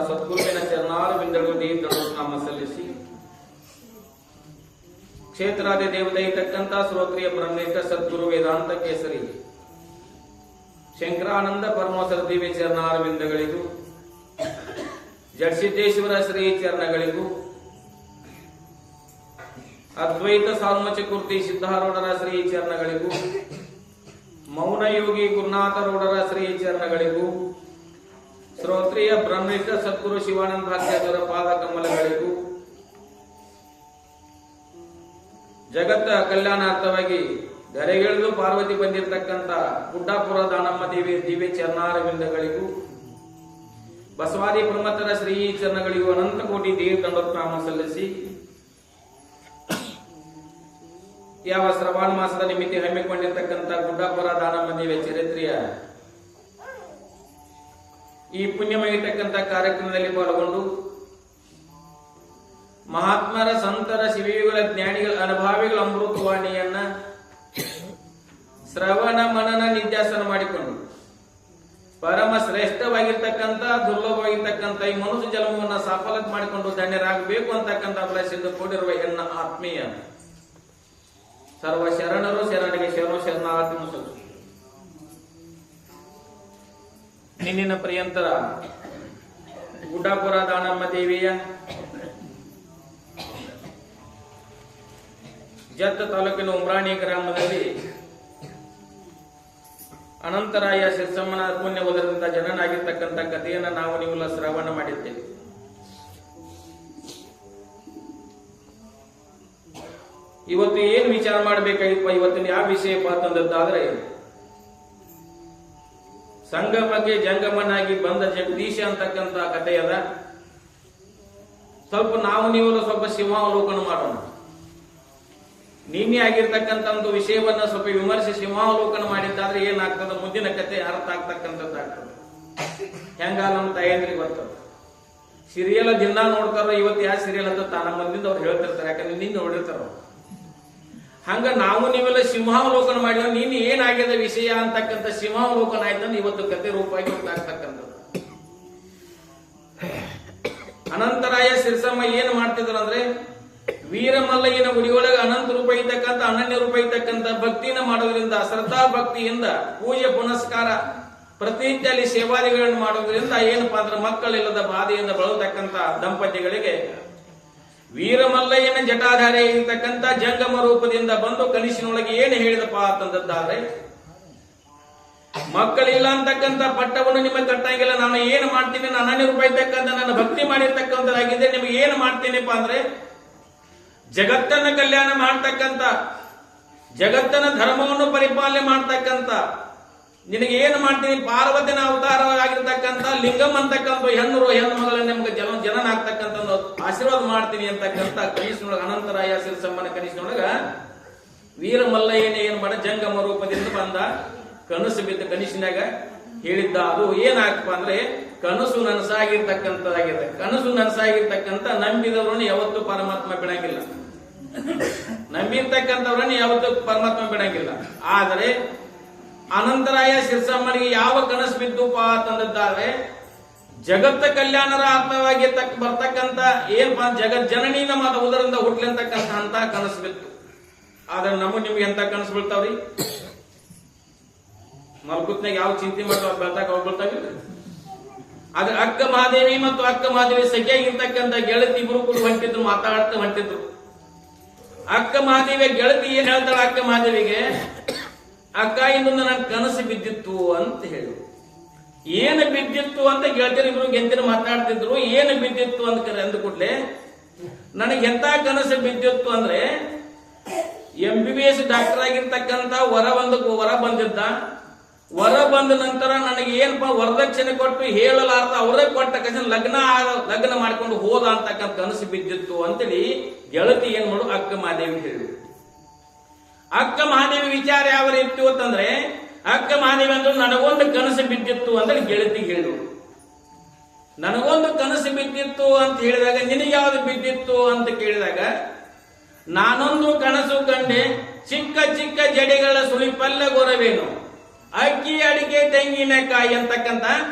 ಸದ್ಗುರುವಿನ ಚರಣಾರವಿಂದಗಳಲ್ಲಿ ನಾಮ ಸಲ್ಲಿಸಿ ಕ್ಷೇತ್ರಾದಿ ದೇವತೆ ಇರತಕ್ಕಂಥ ಶ್ರೋತ್ರಿಯ ಬ್ರಹ್ಮೇಕ ಸದ್ಗುರು ವೇದಾಂತ ಕೇಸರಿ ಶಂಕರಾನಂದ ಪರಮಹಂಸರ ದಿವ್ಯ ಚರಣಾರವಿಂದಗಳಿಗೂ ಜಡಸಿದ್ದೇಶ್ವರ ಶ್ರೀ ಚರಣಗಳಿಗೂ ಅದ್ವೈತ ಸಾಲ್ಮಚಕೂರ್ತಿ ಸಿದ್ಧಾರೂಢರ ಶ್ರೀ ಚರಣಗಳಿಗೂ ಮೌನಯೋಗಿ ಗುರುನಾಥರೂಢರ ಶ್ರೀ ಚರಣಗಳಿಗೂ ಶ್ರೋತ್ರಿಯ ಬ್ರಹ್ಮೇಕ ಸದ್ಗುರು ಶಿವಾನಂದ ಭಾಗ್ಯದವರ ಪಾದ ಕಮಲಗಳಿಗೂ ಜಗತ್ತ ಕಲ್ಯಾಣಾರ್ಥವಾಗಿ ಧರೆಗಿಳಿದು ಪಾರ್ವತಿ ಬಂದಿರತಕ್ಕಂಥ ಗುಡ್ಡಾಪುರ ದಾನಮ್ಮ ದೇವಿ ದಿವ್ಯ ಚರಣಾರವಿಂದಗಳಿಗೂ ಬಸವಾದಿ ಪ್ರಮತ್ತರ ಶ್ರೀ ಚರಣಗಳಿಗೂ ಅನಂತ ಕೋಟಿ ನಾಮ ಸಲ್ಲಿಸಿ ಯಾವ ಶ್ರವಣ ಮಾಸದ ನಿಮಿತ್ತ ಹಮ್ಮಿಕೊಂಡಿರ್ತಕ್ಕಂಥ ಗುಡ್ಡಾಪುರ ದಾನಮ್ಮ ದೇವಿಯ ಚರಿತ್ರೆಯ ಈ ಪುಣ್ಯಮಯತಕ್ಕಂಥ ಕಾರ್ಯಕ್ರಮದಲ್ಲಿ ಪಾಲ್ಗೊಂಡು ಮಹಾತ್ಮರ ಸಂತರ ಶಿವಿಗಳ ಜ್ಞಾನಿಗಳ ಅನುಭಾವಿಗಳ ಅಮೃತವಾಣಿಯನ್ನ ಶ್ರವಣ ಮನನ ನಿಧ್ಯಾಸನ ಮಾಡಿಕೊಂಡು ಪರಮ ಶ್ರೇಷ್ಠವಾಗಿರ್ತಕ್ಕಂಥ ದುರ್ಲಭವಾಗಿರ್ತಕ್ಕಂಥ ಈ ಮನುಷ್ಯ ಜನ್ಮವನ್ನು ಸಫಲತೆ ಮಾಡಿಕೊಂಡು ಧನ್ಯರಾಗಬೇಕು ಅಂತಕ್ಕಂಥ ಅಭಿಲಾಷೆಯಿಂದ ಕೂಡಿರುವ ಎನ್ನ ಆತ್ಮೀಯ ಸರ್ವ ಶರಣರು ಶರಣರಿಗೆ ಶರಣಾರ್ಥಿ ಮುಸಲು ನಿನ್ನಿನ ಪ್ರಿಯಂತರ ಗುಡ್ಡಾಪುರ ದಾನಮ್ಮ ದೇವಿಯ ಜತ್ತ ತಾಲೂಕಿನ ಉಮ್ರಾಣಿ ಗ್ರಾಮದಲ್ಲಿ ಅನಂತರಾಯ ಶಿರ್ಸಮ್ಮನ ಪುಣ್ಯ ಉದರದಿಂದ ಜನನಾಗಿರ್ತಕ್ಕಂಥ ಕಥೆಯನ್ನು ನಾವು ನೀವೆಲ್ಲ ಶ್ರವಣ ಮಾಡಿದ್ದೇವೆ. ಇವತ್ತು ಏನ್ ವಿಚಾರ ಮಾಡಬೇಕಾಗಿಪ್ಪ, ಇವತ್ತಿನ ಯಾವ ವಿಷಯಪ್ಪ ಅಂತಂದದ್ದಾದ್ರೆ ಸಂಗಮಕ್ಕೆ ಜಂಗಮನಾಗಿ ಬಂದ ಜಗದೀಶ ಅಂತಕ್ಕಂಥ ಕಥೆ ಅದ. ಸ್ವಲ್ಪ ನಾವು ನೀವೆಲ್ಲ ಸ್ವಲ್ಪ ಶಿವಾವಲೋಕನ ಮಾಡೋಣ. ನಿನ್ನೆ ಆಗಿರ್ತಕ್ಕಂಥ ಒಂದು ವಿಷಯವನ್ನ ಸ್ವಲ್ಪ ವಿಮರ್ಶೆ ಶಿವಾವಲೋಕನ ಮಾಡಿದ್ದಾದ್ರೆ ಏನಾಗ್ತದ, ಮುಂದಿನ ಕತೆ ಅರ್ಥ ಆಗ್ತಕ್ಕಂಥದ್ದಾಗ್ತದೆ. ಹೆಂಗ ನಮ್ಮ ತಾಯಂದ್ರಿಗೆ ಬರ್ತದೆ. ಸೀರಿಯಲ್ ದಿನ ನೋಡ್ತಾರ, ಇವತ್ತು ಯಾವ ಸೀರಿಯಲ್ ಅಂತ ನಮ್ಮ ಮಂದಿಂದ ಅವ್ರು ಹೇಳ್ತಿರ್ತಾರೆ, ಯಾಕಂದ್ರೆ ನಿನ್ನ ನೋಡಿರ್ತಾರ. ಹಂಗ ನಾವು ನೀವೆಲ್ಲ ಸಿಂಹಾವಲೋಕನ ಮಾಡಿದ್ರೆ ನೀನು ಏನಾಗ್ಯದ ವಿಷಯ ಅಂತಕ್ಕಂಥ ಸಿಂಹಾವಲೋಕನ ಆಯ್ತಂದ್ರೆ ಇವತ್ತು ಕತೆ ರೂಪವಾಗಿ ಆಗ್ತಕ್ಕಂಥದ್ದು. ಅನಂತರಾಯ ಸಿರ್ಸಮ್ಮ ಏನ್ ಮಾಡ್ತಿದ್ರು ಅಂದ್ರೆ ವೀರಮಲ್ಲಯ್ಯನ ಗುಡಿಯೊಳಗೆ ಅನಂತ ರೂಪ ಇರ್ತಕ್ಕಂಥ ಅನನ್ಯ ರೂಪ ಇರ್ತಕ್ಕಂಥ ಭಕ್ತಿನ ಮಾಡೋದ್ರಿಂದ, ಶ್ರದ್ಧಾ ಭಕ್ತಿಯಿಂದ ಪೂಜೆ ಪುನಸ್ಕಾರ ಪ್ರತಿನಿತ್ಯ ಅಲ್ಲಿ ಸೇವಾದಿಗಳನ್ನು ಮಾಡೋದ್ರಿಂದ ಏನಪ್ಪಾ ಅಂದ್ರೆ ಮಕ್ಕಳಿಲ್ಲದ ಬಾಧೆಯಿಂದ ಬಳತಕ್ಕಂಥ ದಂಪತಿಗಳಿಗೆ ವೀರಮಲ್ಲಯ್ಯನ ಜಟಾಧಾರೆ ಇರತಕ್ಕಂಥ ಜಂಗಮ ರೂಪದಿಂದ ಬಂದು ಕನಸಿನೊಳಗೆ ಏನು ಹೇಳಿದಪ್ಪ ಅಂತಂದದ್ದಾದ್ರೆ, ಮಕ್ಕಳಿಲ್ಲ ಅಂತಕ್ಕಂಥ ಪಟ್ಟವನ್ನು ನಿಮಗೆ ಕಟ್ಟಂಗಿಲ್ಲ, ನಾನು ಏನು ಮಾಡ್ತೀನಿ, ನಾನು ಅನನ್ಯ ರೂಪ ಇರ್ತಕ್ಕಂಥ ನನ್ನ ಭಕ್ತಿ ಮಾಡಿರ್ತಕ್ಕಂಥದ್ದಾಗಿದೆ, ನಿಮಗೆ ಏನು ಮಾಡ್ತೀನಿಪ್ಪ ಅಂದ್ರೆ ಜಗತ್ತನ್ನ ಕಲ್ಯಾಣ ಮಾಡ್ತಕ್ಕಂಥ, ಜಗತ್ತನ ಧರ್ಮವನ್ನು ಪರಿಪಾಲನೆ ಮಾಡ್ತಕ್ಕಂಥ, ನಿನಗೆ ಏನು ಮಾಡ್ತೀನಿ, ಪಾರ್ವತಿನ ಅವತಾರವಾಗಿರ್ತಕ್ಕಂಥ ಲಿಂಗಂ ಅಂತಕ್ಕಂಥ ಹೆಣ್ಣು ಮಗಳ ನಿಮ್ಗೆ ಜನನ ಆಗ್ತಕ್ಕಂಥ ಆಶೀರ್ವಾದ ಮಾಡ್ತೀನಿ ಅಂತಕ್ಕಂಥ ಕನಸಿನೊಳಗ ಅನಂತರಾಯ ಸಿರ್ಸಮ್ಮನ ಕನಸಿನೊಳಗ ವೀರಮಲ್ಲಯ್ಯನ ಏನ್ ಮಾಡ ಜಂಗಮ ರೂಪದಿಂದ ಬಂದ ಕನಸು ಬಿದ್ದ ಕನಸಿನಾಗ ಹೇಳಿದ್ದ. ಅದು ಏನಾಗಪ್ಪ ಅಂದ್ರೆ ಕನಸು ನನಸಾಗಿರ್ತಕ್ಕಂಥದ್ದಾಗಿದೆ. ಕನಸು ನನಸಾಗಿರ್ತಕ್ಕಂಥ ನಂಬಿದವರನ್ನು ಯಾವತ್ತೂ ಪರಮಾತ್ಮ ಬಿಡಂಗಿಲ್ಲ, ನಂಬಿರ್ತಕ್ಕಂಥವ್ರನ್ನು ಯಾವತ್ತೂ ಪರಮಾತ್ಮ ಬಿಡಂಗಿಲ್ಲ. ಆದರೆ ಅನಂತರಾಯ ಸಿರ್ಸಮ್ಮನಿಗೆ ಯಾವ ಕನಸು ಬಿದ್ದುಪ್ಪ ಅಂತಂದಿದ್ದಾರೆ, ಜಗತ್ತ ಕಲ್ಯಾಣರ ಅರ್ಥವಾಗಿ ಬರ್ತಕ್ಕಂಥ ಏನಪ್ಪಾ ಜಗತ್ ಜನನಿ ನಮ್ಮ ಉದರಿಂದ ಹುಟ್ಲಿಂತಕ್ಕಂಥ ಅಂತ ಕನಸು ಬಿತ್ತು. ಆದ್ರೆ ನಿಮ್ಗೆ ಎಂತ ಕನಸು ಬೀಳ್ತಾವ್ರಿ? ಮಲ್ಕುತ್ನಾಗ ಯಾವ ಚಿಂತೆ ಮಾಡ್ತಾವ ಬೆಳ್ತಾಕ ಅವ್ರು ಬೀಳ್ತಾವಿಲ್ಲ. ಆದ್ರೆ ಅಕ್ಕ ಮಹಾದೇವಿ ಮತ್ತು ಅಕ್ಕ ಮಹಾದೇವಿ ಸಖಿಯಾಗಿರ್ತಕ್ಕಂಥ ಗೆಳತಿ ಇಬ್ರು ಕೂಡ ಹೊಂಟಿದ್ರು, ಮಾತಾಡ್ತಾ ಹೊಂಟಿದ್ರು. ಅಕ್ಕ ಮಹಾದೇವಿಯ ಗೆಳತಿ ಏನ್ ಹೇಳ್ತಾಳ ಅಕ್ಕ ಮಹಾದೇವಿಗೆ, ಅಕ್ಕ ಇನ್ನೊಂದು ನನ್ನ ಕನಸು ಬಿದ್ದಿತ್ತು ಅಂತ ಹೇಳಿ. ಏನು ಬಿದ್ದಿತ್ತು ಅಂತ ಗೆಳತಿಯರು ಇಬ್ರು ಗೆಂತಿನ ಮಾತಾಡ್ತಿದ್ರು. ಏನು ಬಿದ್ದಿತ್ತು ಅಂತ ಅಂದ ಕೂಡಲೇ ನನಗೆ ಎಂತ ಕನಸು ಬಿದ್ದಿತ್ತು ಅಂದ್ರೆ MBBS ಡಾಕ್ಟರ್ ಆಗಿರ್ತಕ್ಕಂಥ ವರ ಬಂದಿದ್ದ. ವರ ಬಂದ ನಂತರ ನನಗೆ ಏನಪ್ಪಾ ವರದಕ್ಷಿಣೆ ಕೊಟ್ಟು ಹೇಳಲಾರ್ದ ಅವರೇ ಕೊಟ್ಟ ಕಸ ಲಗ್ನ ಮಾಡ್ಕೊಂಡು ಹೋದ ಅಂತಕ್ಕಂಥ ಕನಸು ಬಿದ್ದಿತ್ತು ಅಂತೇಳಿ ಗೆಳತಿ ಏನ್ ಮಾಡು ಅಕ್ಕ ಮಹಾದೇವಿ ಹೇಳಿ. ಅಕ್ಕ ಮಹಾದೇವಿ ವಿಚಾರ ಯಾವ ರೀತಿ ಅಂತಂದ್ರೆ, ಅಕ್ಕ ಮಹಾದೇವಿ ಅಂದ್ರೆ ನನಗೊಂದು ಕನಸು ಬಿದ್ದಿತ್ತು ಅಂದ್ರೆ ಗೆಳತಿಗೆ ಹೇಳು. ನನಗೊಂದು ಕನಸು ಬಿದ್ದಿತ್ತು ಅಂತ ಹೇಳಿದಾಗ ನಿನಗೆ ಯಾವ್ದು ಬಿದ್ದಿತ್ತು ಅಂತ ಕೇಳಿದಾಗ, ನಾನೊಂದು ಕನಸು ಕಂಡೆ, ಚಿಕ್ಕ ಚಿಕ್ಕ ಜಡೆಗಳ ಸುಳಿಪಲ್ಲ ಗೊರವೇನು, ಅಕ್ಕಿ ಅಡಿಕೆ ತೆಂಗಿನಕಾಯಿ ಅಂತಕ್ಕಂತ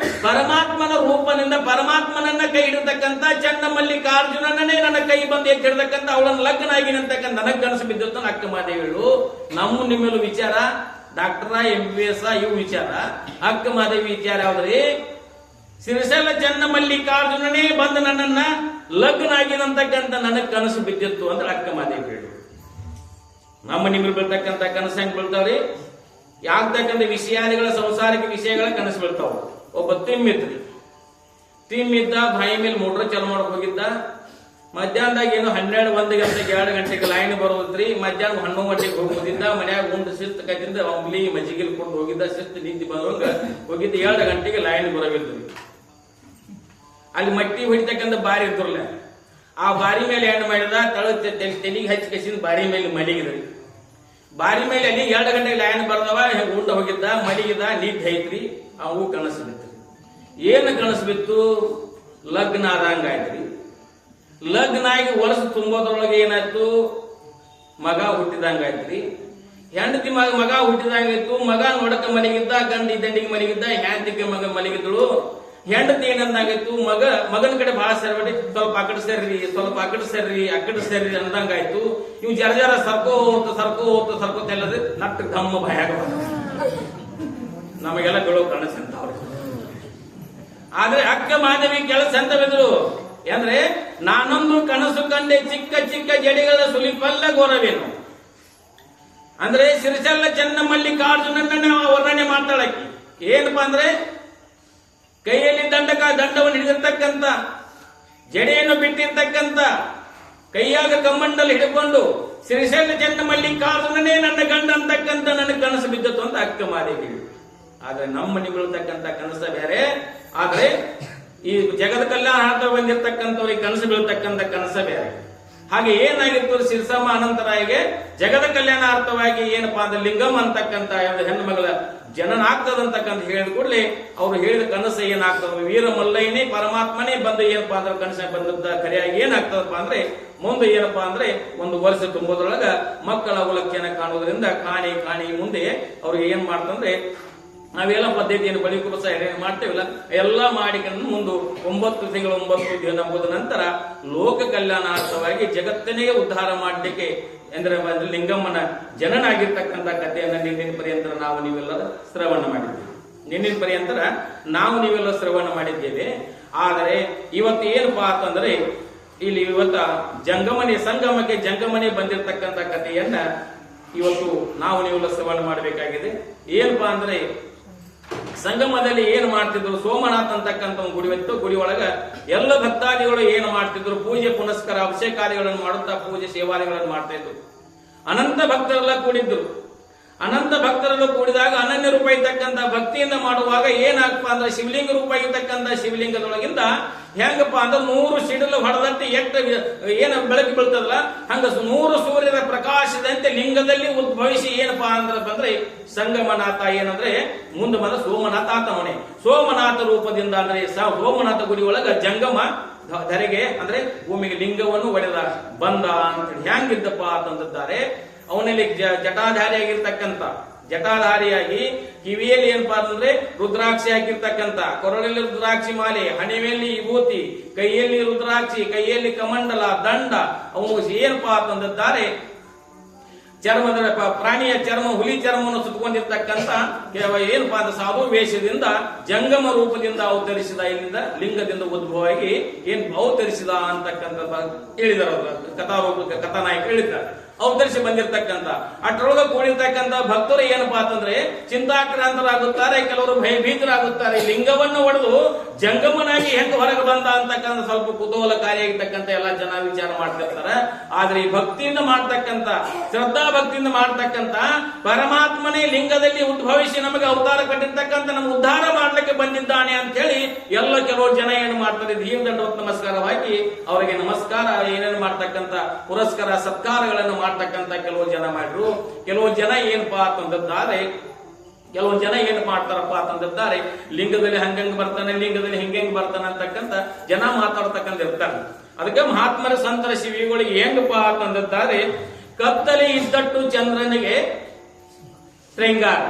ಪರಮಾತ್ಮನ ರೂಪದಿಂದ ಪರಮಾತ್ಮನನ್ನ ಕೈ ಹಿಡಿತಕ್ಕಂತ ಚನ್ನಮಲ್ಲಿಕಾರ್ಜುನನ್ನೇ ನನ್ನ ಕೈ ಬಂದು ಎತ್ತಿಡ್ತಕ್ಕಂತ ಅವಳನ್ನ ಲಗ್ನ ಆಗಿ ಅಂತಕ್ಕಂಥ ನನಗ್ ಕನಸು ಬಿದ್ದಿತ್ತು ಅಕ್ಕ ಮಹಾದೇವಿಗಳು. ನಮ್ಮ ನಿಮ್ಮೆಲ್ಲೂ ವಿಚಾರ ಡಾಕ್ಟರ್ MBBS ಇವು ವಿಚಾರ. ಅಕ್ಕ ಮಹಾದೇವಿ ವಿಚಾರ ಯಾವ್ದ್ರಿ? ಸಿರಿಸಲ ಚನ್ನಮಲ್ಲಿಕಾರ್ಜುನನೇ ಬಂದು ನನ್ನನ್ನ ಲಗ್ನ ಆಗಿದಂತಕ್ಕಂಥ ನನಗ್ ಕನಸು ಬಿದ್ದಿತ್ತು ಅಂದ್ರೆ ಅಕ್ಕ ಮಹಾದೇವಿ ಹೇಳು. ನಮ್ಮ ನಿಮ್ಗೆ ಬೀಳ್ತಕ್ಕಂಥ ಕನಸು ಹೆಂಗ್ ಬೀಳ್ತಾವ್ರಿ? ಯಾಕಂತ ವಿಷಯಾದಿಗಳ ಸಂಸಾರಿಕ ವಿಷಯಗಳ ಕನಸು ಬೀಳ್ತಾವ. ಒಬ್ಬ ತಿಮ್ಮಿದ್ರಿ, ತಿಮ್ಮಿದ್ದ ಬಾಯಿ ಮೇಲೆ ಮೋಟ್ರ್ ಚಾಲು ಮಾಡಕ್ ಹೋಗಿದ್ದ. ಮಧ್ಯಾಹ್ನದಾಗ ಏನು 12-1 ಗಂಟೆಗೆ 2 ಗಂಟೆಗೆ ಲೈನ್ ಬರೋದ್ರಿ. ಮಧ್ಯಾಹ್ನ 11 ಗಂಟೆಗೆ ಹೋಗುದಿದ್ದ. ಮನ್ಯಾಗ ಉಂಡು ಶಿಸ್ತು ಕಟ್ಟಿಂದ ಅಂಬ್ಲಿ ಮಜ್ಜಿಗೆ ಕೊಟ್ಟು ಹೋಗಿದ್ದ. ಶಿಸ್ತು ನಿಂತು ಬಂದಂಗ ಹೋಗಿದ್ದ. 2 ಗಂಟೆಗೆ ಲೈನ್ ಬರೋವಿಲ್ರಿ. ಅಲ್ಲಿ ಮಟ್ಟಿ ಹೊಡಿತಕ್ಕಂಥ ಬಾರಿ ಇದ್ರಲ್ಲ, ಆ ಬಾರಿ ಮೇಲೆ ಏನು ಮಾಡಿದ, ತೆಲಿಗೆ ಹಚ್ಚಿ ಕಸಿದ ಬಾರಿ ಮೇಲೆ ಮಲಗಿದ್ರಿ. ಬಾರಿ ಮೇಲೆ ಅಲ್ಲಿ 2 ಗಂಟೆಗೆ ಲೈನ್ ಬರ್ದವ, ಉಂಡ ಹೋಗಿದ್ದ, ಮಲಗಿದ, ನೀಟ್ ಐತ್ರಿ. ಅವು ಕನಸು ಬಿತ್ತು. ಏನು ಕನಸು ಬಿತ್ತು? ಲಗ್ನ ಆದಂಗಾಯ್ತ್ರಿ. ಲಗ್ನ ಆಗಿ ವರ್ಷ ತುಂಬೋದ್ರೊಳಗೆ ಏನಾಯ್ತು? ಮಗ ಹುಟ್ಟಿದಂಗಾಯ್ತ್ರಿ. ಹೆಂಡತಿ ಮಗ ಹುಟ್ಟಿದಂಗಾಯ್ತು. ಮಗ ನೋಡಕ ಮಲಗಿದ್ದ, ಗಂಡಿ ದಂಡಿಗೆ ಮಲಗಿದ್ದ, ಹೆಂಡತಿಗೆ ಮಗ ಮಲಗಿದ್ಳು. ಹೆಂಡತಿ ಏನಂದಾಗಾಯ್ತು? ಮಗನ ಕಡೆ ಬಹಳ ಸೇರ್ಬೇಡಿ, ಸ್ವಲ್ಪ ಆ ಕಡೆ ಸೇರ್ರಿ, ಸ್ವಲ್ಪ ಆ ಕಡೆ ಸೇರ್ರಿ, ಆ ಕಡೆ ಸೇರ್ರಿ ಅಂದಂಗಾಯ್ತು. ಇವು ಜರ ಸರ್ಕೋತ ಎಲ್ಲದ್ರೆ ನಟ್ಟು ಧಮ್ಮ ಭಯಾಗ ನಮಗೆಲ್ಲ ಬೀಳೋ ಕನಸು ಅಂತ ಅವ್ರು. ಆದ್ರೆ ಅಕ್ಕ ಮಹಾದೇವಿ ಕೆಲಸ ಅಂತ ಬಿದ್ರು ಅಂದ್ರೆ, ನಾನೊಂದು ಕನಸು ಕಂಡೆ ಚಿಕ್ಕ ಚಿಕ್ಕ ಜಡಿಗಳ ಸುಲಿಪಲ್ಲ ಗೋರವೇನು ಅಂದ್ರೆ ಸಿರಿಸಲ್ಲ ಚನ್ನಮಲ್ಲಿಕಾರ್ಜುನನ್ನ ವರ್ಣನೆ ಮಾಡ್ತಾಳಕ್ಕಿ. ಏನಪ್ಪಾ ಅಂದ್ರೆ, ಕೈಯಲ್ಲಿ ದಂಡವನ್ನು ಹಿಡಿದಿರ್ತಕ್ಕಂಥ, ಜಡೆಯನ್ನು ಬಿಟ್ಟಿರ್ತಕ್ಕಂಥ, ಕೈಯಾಗ ಕಮ್ಮಂಡಲ್ ಹಿಡ್ಕೊಂಡು ಸಿರಿಸಲ್ಲ ಚನ್ನಮಲ್ಲಿಕಾರ್ಜುನನೇ ನನ್ನ ಗಂಡ ಅಂತಕ್ಕಂಥ ನನಗೆ ಕನಸು ಬಿದ್ದತ್ತು ಅಂತ ಅಕ್ಕ ಮಹಾದೇವಿ. ಆದ್ರೆ ನಮ್ಮ ಮನೆ ಬೀಳ್ತಕ್ಕಂಥ ಕನಸ ಬೇರೆ. ಆದ್ರೆ ಈ ಜಗದ ಕಲ್ಯಾಣ ಬಂದಿರ್ತಕ್ಕಂಥವ್ರಿಗೆ ಕನಸು ಬೀಳ್ತಕ್ಕಂಥ ಕನಸ ಬೇರೆ. ಹಾಗೆ ಏನಾಗಿತ್ತು? ಸಿರಿಸಮ್ಮ ಅನಂತರಾಯಿಗೆ ಜಗದ ಕಲ್ಯಾಣಾರ್ಥವಾಗಿ ಏನಪ್ಪಾ ಅಂದ್ರೆ ಲಿಂಗಮ್ಮ ಅಂತಕ್ಕಂಥ ಹೆಣ್ಣು ಮಗಳ ಜನನ ಆಗ್ತದಂತಕ್ಕಂತ ಹೇಳಿದ ಕೂಡಲೇ ಅವ್ರು ಹೇಳಿದ ಕನಸು ಏನಾಗ್ತದ? ವೀರ ಮಲ್ಲಯ್ಯನೇ ಪರಮಾತ್ಮನೇ ಬಂದು ಏನಪ್ಪಾ ಅಂದ್ರೆ ಕನಸ ಬಂದದ್ದ ಕರೆಯಾಗಿ ಏನಾಗ್ತದಪ್ಪ ಅಂದ್ರೆ, ಮುಂದೆ ಏನಪ್ಪಾ ಅಂದ್ರೆ 1 ವರ್ಷ ತುಂಬೋದ್ರೊಳಗ ಮಕ್ಕಳ ಅವಲಕ್ಕಿಯನ್ನ ಕಾಣುವುದರಿಂದ ಕಾಣಿ ಮುಂದೆ ಅವ್ರಿಗೆ ಏನ್ ಮಾಡ್ತಂದ್ರೆ, ನಾವೆಲ್ಲ ಪದ್ಧತಿಯನ್ನು ಬಳಿ ಕುಬಸ ಮಾಡ್ತೇವಲ್ಲ, ಎಲ್ಲ ಮಾಡಿಕೊಂಡು ಮುಂದೆ 9 ತಿಂಗಳು 9 ದಿನ ಮುಗಿದ ನಂತರ ಲೋಕ ಕಲ್ಯಾಣಾರ್ಥವಾಗಿ ಜಗತ್ತನ್ನೇ ಉದ್ಧಾರ ಮಾಡಲಿಕ್ಕೆ ಅಂದ್ರೆ ಲಿಂಗಮ್ಮನ ಜನನ ಆಗಿರ್ತಕ್ಕಂಥ ಕಥೆಯನ್ನ ನಿನ್ನಿನ ಪರ್ಯಂತರ ನಾವು ನೀವೆಲ್ಲ ಶ್ರವಣ ಮಾಡಿದ್ದೇವೆ. ನಿನ್ನಿನ ಪರ್ಯಂತರ ನಾವು ನೀವೆಲ್ಲ ಶ್ರವಣ ಮಾಡಿದ್ದೇವೆ. ಆದರೆ ಇವತ್ತು ಏನಪ್ಪಾ ಅಂತಂದ್ರೆ, ಇಲ್ಲಿ ಇವತ್ತ ಸಂಗಮಕ್ಕೆ ಜಂಗಮನೆ ಬಂದಿರತಕ್ಕಂಥ ಕಥೆಯನ್ನ ಇವತ್ತು ನಾವು ನೀವೆಲ್ಲ ಶ್ರವಣ ಮಾಡಬೇಕಾಗಿದೆ. ಏನಪ್ಪಾ ಅಂದ್ರೆ, ಸಂಗಮದಲ್ಲಿ ಏನು ಮಾಡ್ತಿದ್ರು? ಸೋಮನಾಥ್ ಅಂತಕ್ಕಂಥ ಒಂದು ಗುಡಿ ಇತ್ತು. ಗುಡಿ ಒಳಗ ಎಲ್ಲ ಭಕ್ತಾದಿಗಳು ಏನು ಮಾಡ್ತಿದ್ರು? ಪೂಜೆ ಪುನಸ್ಕಾರ ಅಭಿಷೇಕಾದಿಗಳನ್ನು ಮಾಡುತ್ತಾ ಪೂಜೆ ಸೇವಾದಿಗಳನ್ನು ಮಾಡ್ತಾ ಇದ್ರು. ಅನಂತ ಭಕ್ತರೆಲ್ಲ ಕೂಡಿದ್ರು. ಅನಂತ ಭಕ್ತರೆಲ್ಲ ಕೂಡಿದಾಗ ಅನನ್ಯ ರೂಪ ಇರ್ತಕ್ಕಂಥ ಭಕ್ತಿಯಿಂದ ಮಾಡುವಾಗ ಏನಾಗಪ್ಪ ಅಂದ್ರೆ, ಶಿವಲಿಂಗ ರೂಪ ಇರ್ತಕ್ಕಂಥ ಶಿವಲಿಂಗದೊಳಗಿಂದ ಹೆಂಗಪ್ಪ ಅಂದ್ರೆ 100 ಸಿಡಿಲು ಹೊಡೆದಂತೆ ಏನು ಬೆಳಕು ಬೀಳ್ತದಲ್ಲ, ಹಂಗ 100 ಸೂರ್ಯರ ಪ್ರಕಾಶದಂತೆ ಲಿಂಗದಲ್ಲಿ ಉದ್ಭವಿಸಿ ಏನಪ್ಪಾ ಅಂದ್ರೆ ಸಂಗಮನಾಥ ಏನಂದ್ರೆ ಮುಂದೆ ಬಂದ ಸೋಮನಾಥ ಆತವನೇ. ಸೋಮನಾಥ ರೂಪದಿಂದ ಅಂದ್ರೆ ಸೋಮನಾಥ ಗುಡಿ ಒಳಗ ಜಂಗಮ ಧರೆಗೆ ಅಂದ್ರೆ ಭೂಮಿಗೆ ಲಿಂಗವನ್ನು ಒಡೆದ ಬಂದ ಅಂತ ಹೆಂಗಿದ್ದಪ್ಪ ಅಂತಂದಿದ್ದಾರೆ. ಅವನಲ್ಲಿ ಜಟಾಧಾರಿಯಾಗಿರ್ತಕ್ಕಂಥ, ಜಟಾಧಾರಿಯಾಗಿ ಕಿವಿಯಲ್ಲಿ ಏನಪ್ಪಾ ಅಂದ್ರೆ ರುದ್ರಾಕ್ಷಿ ಹಾಕಿರ್ತಕ್ಕಂಥ, ಕೊರಳಲ್ಲಿ ರುದ್ರಾಕ್ಷಿ ಮಾಲೆ, ಹಣೆಯಲ್ಲಿ ವಿಭೂತಿ, ಕೈಯಲ್ಲಿ ರುದ್ರಾಕ್ಷಿ, ಕೈಯಲ್ಲಿ ಕಮಂಡಲ, ದಂಡ. ಅವನು ಏನಪ್ಪಾ ಅಂತಂದಿದ್ದಾರೆ, ಚರ್ಮದ ಪ್ರಾಣಿಯ ಚರ್ಮ, ಹುಲಿ ಚರ್ಮವನ್ನು ಸುತ್ತಕೊಂಡಿರ್ತಕ್ಕಂಥ ಏನಪ್ಪಾ ಅಂತ ಸಾಧು ವೇಷದಿಂದ ಜಂಗಮ ರೂಪದಿಂದ ಅವತರಿಸಿದ, ಇಲ್ಲಿಂದ ಲಿಂಗದಿಂದ ಉದ್ಭವವಾಗಿ ಅವತರಿಸಿದ ಅಂತಕ್ಕಂಥ ಹೇಳಿದಾರ ಕಥಾನಾಯಕ ಹೇಳಿದ್ದಾರೆ. ಅವತರಿಸಿ ಬಂದಿರತಕ್ಕಂಥ ಅಷ್ಟರೊಳಗೆ ಕೂಡಿರ್ತಕ್ಕಂಥ ಭಕ್ತರು ಏನಪ್ಪಾ ಅಂತಂದ್ರೆ ಚಿಂತಾಕ್ರಾಂತರಾಗುತ್ತಾರೆ, ಕೆಲವರು ಭಯಭೀತರಾಗುತ್ತಾರೆ. ಲಿಂಗವನ್ನು ಒಡೆದು ಜಂಗಮನಾಗಿ ಹೆಂಗ ಹೊರಗೆ ಬಂದ ಅಂತಕ್ಕಂಥ ಸ್ವಲ್ಪ ಕುತೂಹಲಕಾರಿಯಾಗಿರ್ತಕ್ಕಂಥ ಎಲ್ಲ ಜನ ವಿಚಾರ ಮಾಡ್ತಿರ್ತಾರೆ. ಆದ್ರೆ ಈ ಭಕ್ತಿಯಿಂದ ಮಾಡ್ತಕ್ಕಂಥ, ಶ್ರದ್ಧಾ ಭಕ್ತಿಯಿಂದ ಮಾಡ್ತಕ್ಕಂಥ ಪರಮಾತ್ಮನೇ ಲಿಂಗದಲ್ಲಿ ಉದ್ಭವಿಸಿ ನಮಗೆ ಅವತಾರ ಕಟ್ಟಿರ್ತಕ್ಕಂಥ ನಮ್ಮ ಉದ್ಧಾರ ಮಾಡ್ಲಿಕ್ಕೆ ಬಂದಿದ್ದಾನೆ ಅಂತ ಹೇಳಿ ಎಲ್ಲ ಕೆಲವು ಜನ ಏನು ಮಾಡ್ತಾರೆ, ದೀನದಂಡವತ್ ನಮಸ್ಕಾರವಾಗಿ ಅವರಿಗೆ ನಮಸ್ಕಾರ ಏನೇನು ಮಾಡ್ತಕ್ಕಂಥ ಪುರಸ್ಕಾರ ಸತ್ಕಾರಗಳನ್ನು ಮಾಡ್ತಕ್ಕಂಥ ಕೆಲವು ಜನ ಮಾಡಿದ್ರು. ಕೆಲವು ಜನ ಏನಪ್ಪಾ ಅಂತಂದಿದ್ದಾರೆ, ಕೆಲವು ಜನ ಏನ್ ಮಾಡ್ತಾರಪ್ಪ ಅಂತಂದಿದ್ದಾರೆ, ಲಿಂಗದಲ್ಲಿ ಹಂಗಂಗ್ ಬರ್ತಾನೆ, ಲಿಂಗದಲ್ಲಿ ಹಿಂಗಂಗ್ ಬರ್ತಾನೆ ಅಂತಕ್ಕಂಥ ಜನ ಮಾತಾಡ್ತಕ್ಕಂಥ ಇರ್ತಾರೆ. ಅದಕ್ಕೆ ಮಹಾತ್ಮರ ಸಂತರ ಶಿವಿಗಳಿಗೆ ಹೆಂಗಪ್ಪ ಅಂತಂದಿದ್ದಾರೆ, ಕತ್ತಲೆ ಇದ್ದಟ್ಟು ಚಂದ್ರನಿಗೆ ಶೃಂಗಾರ,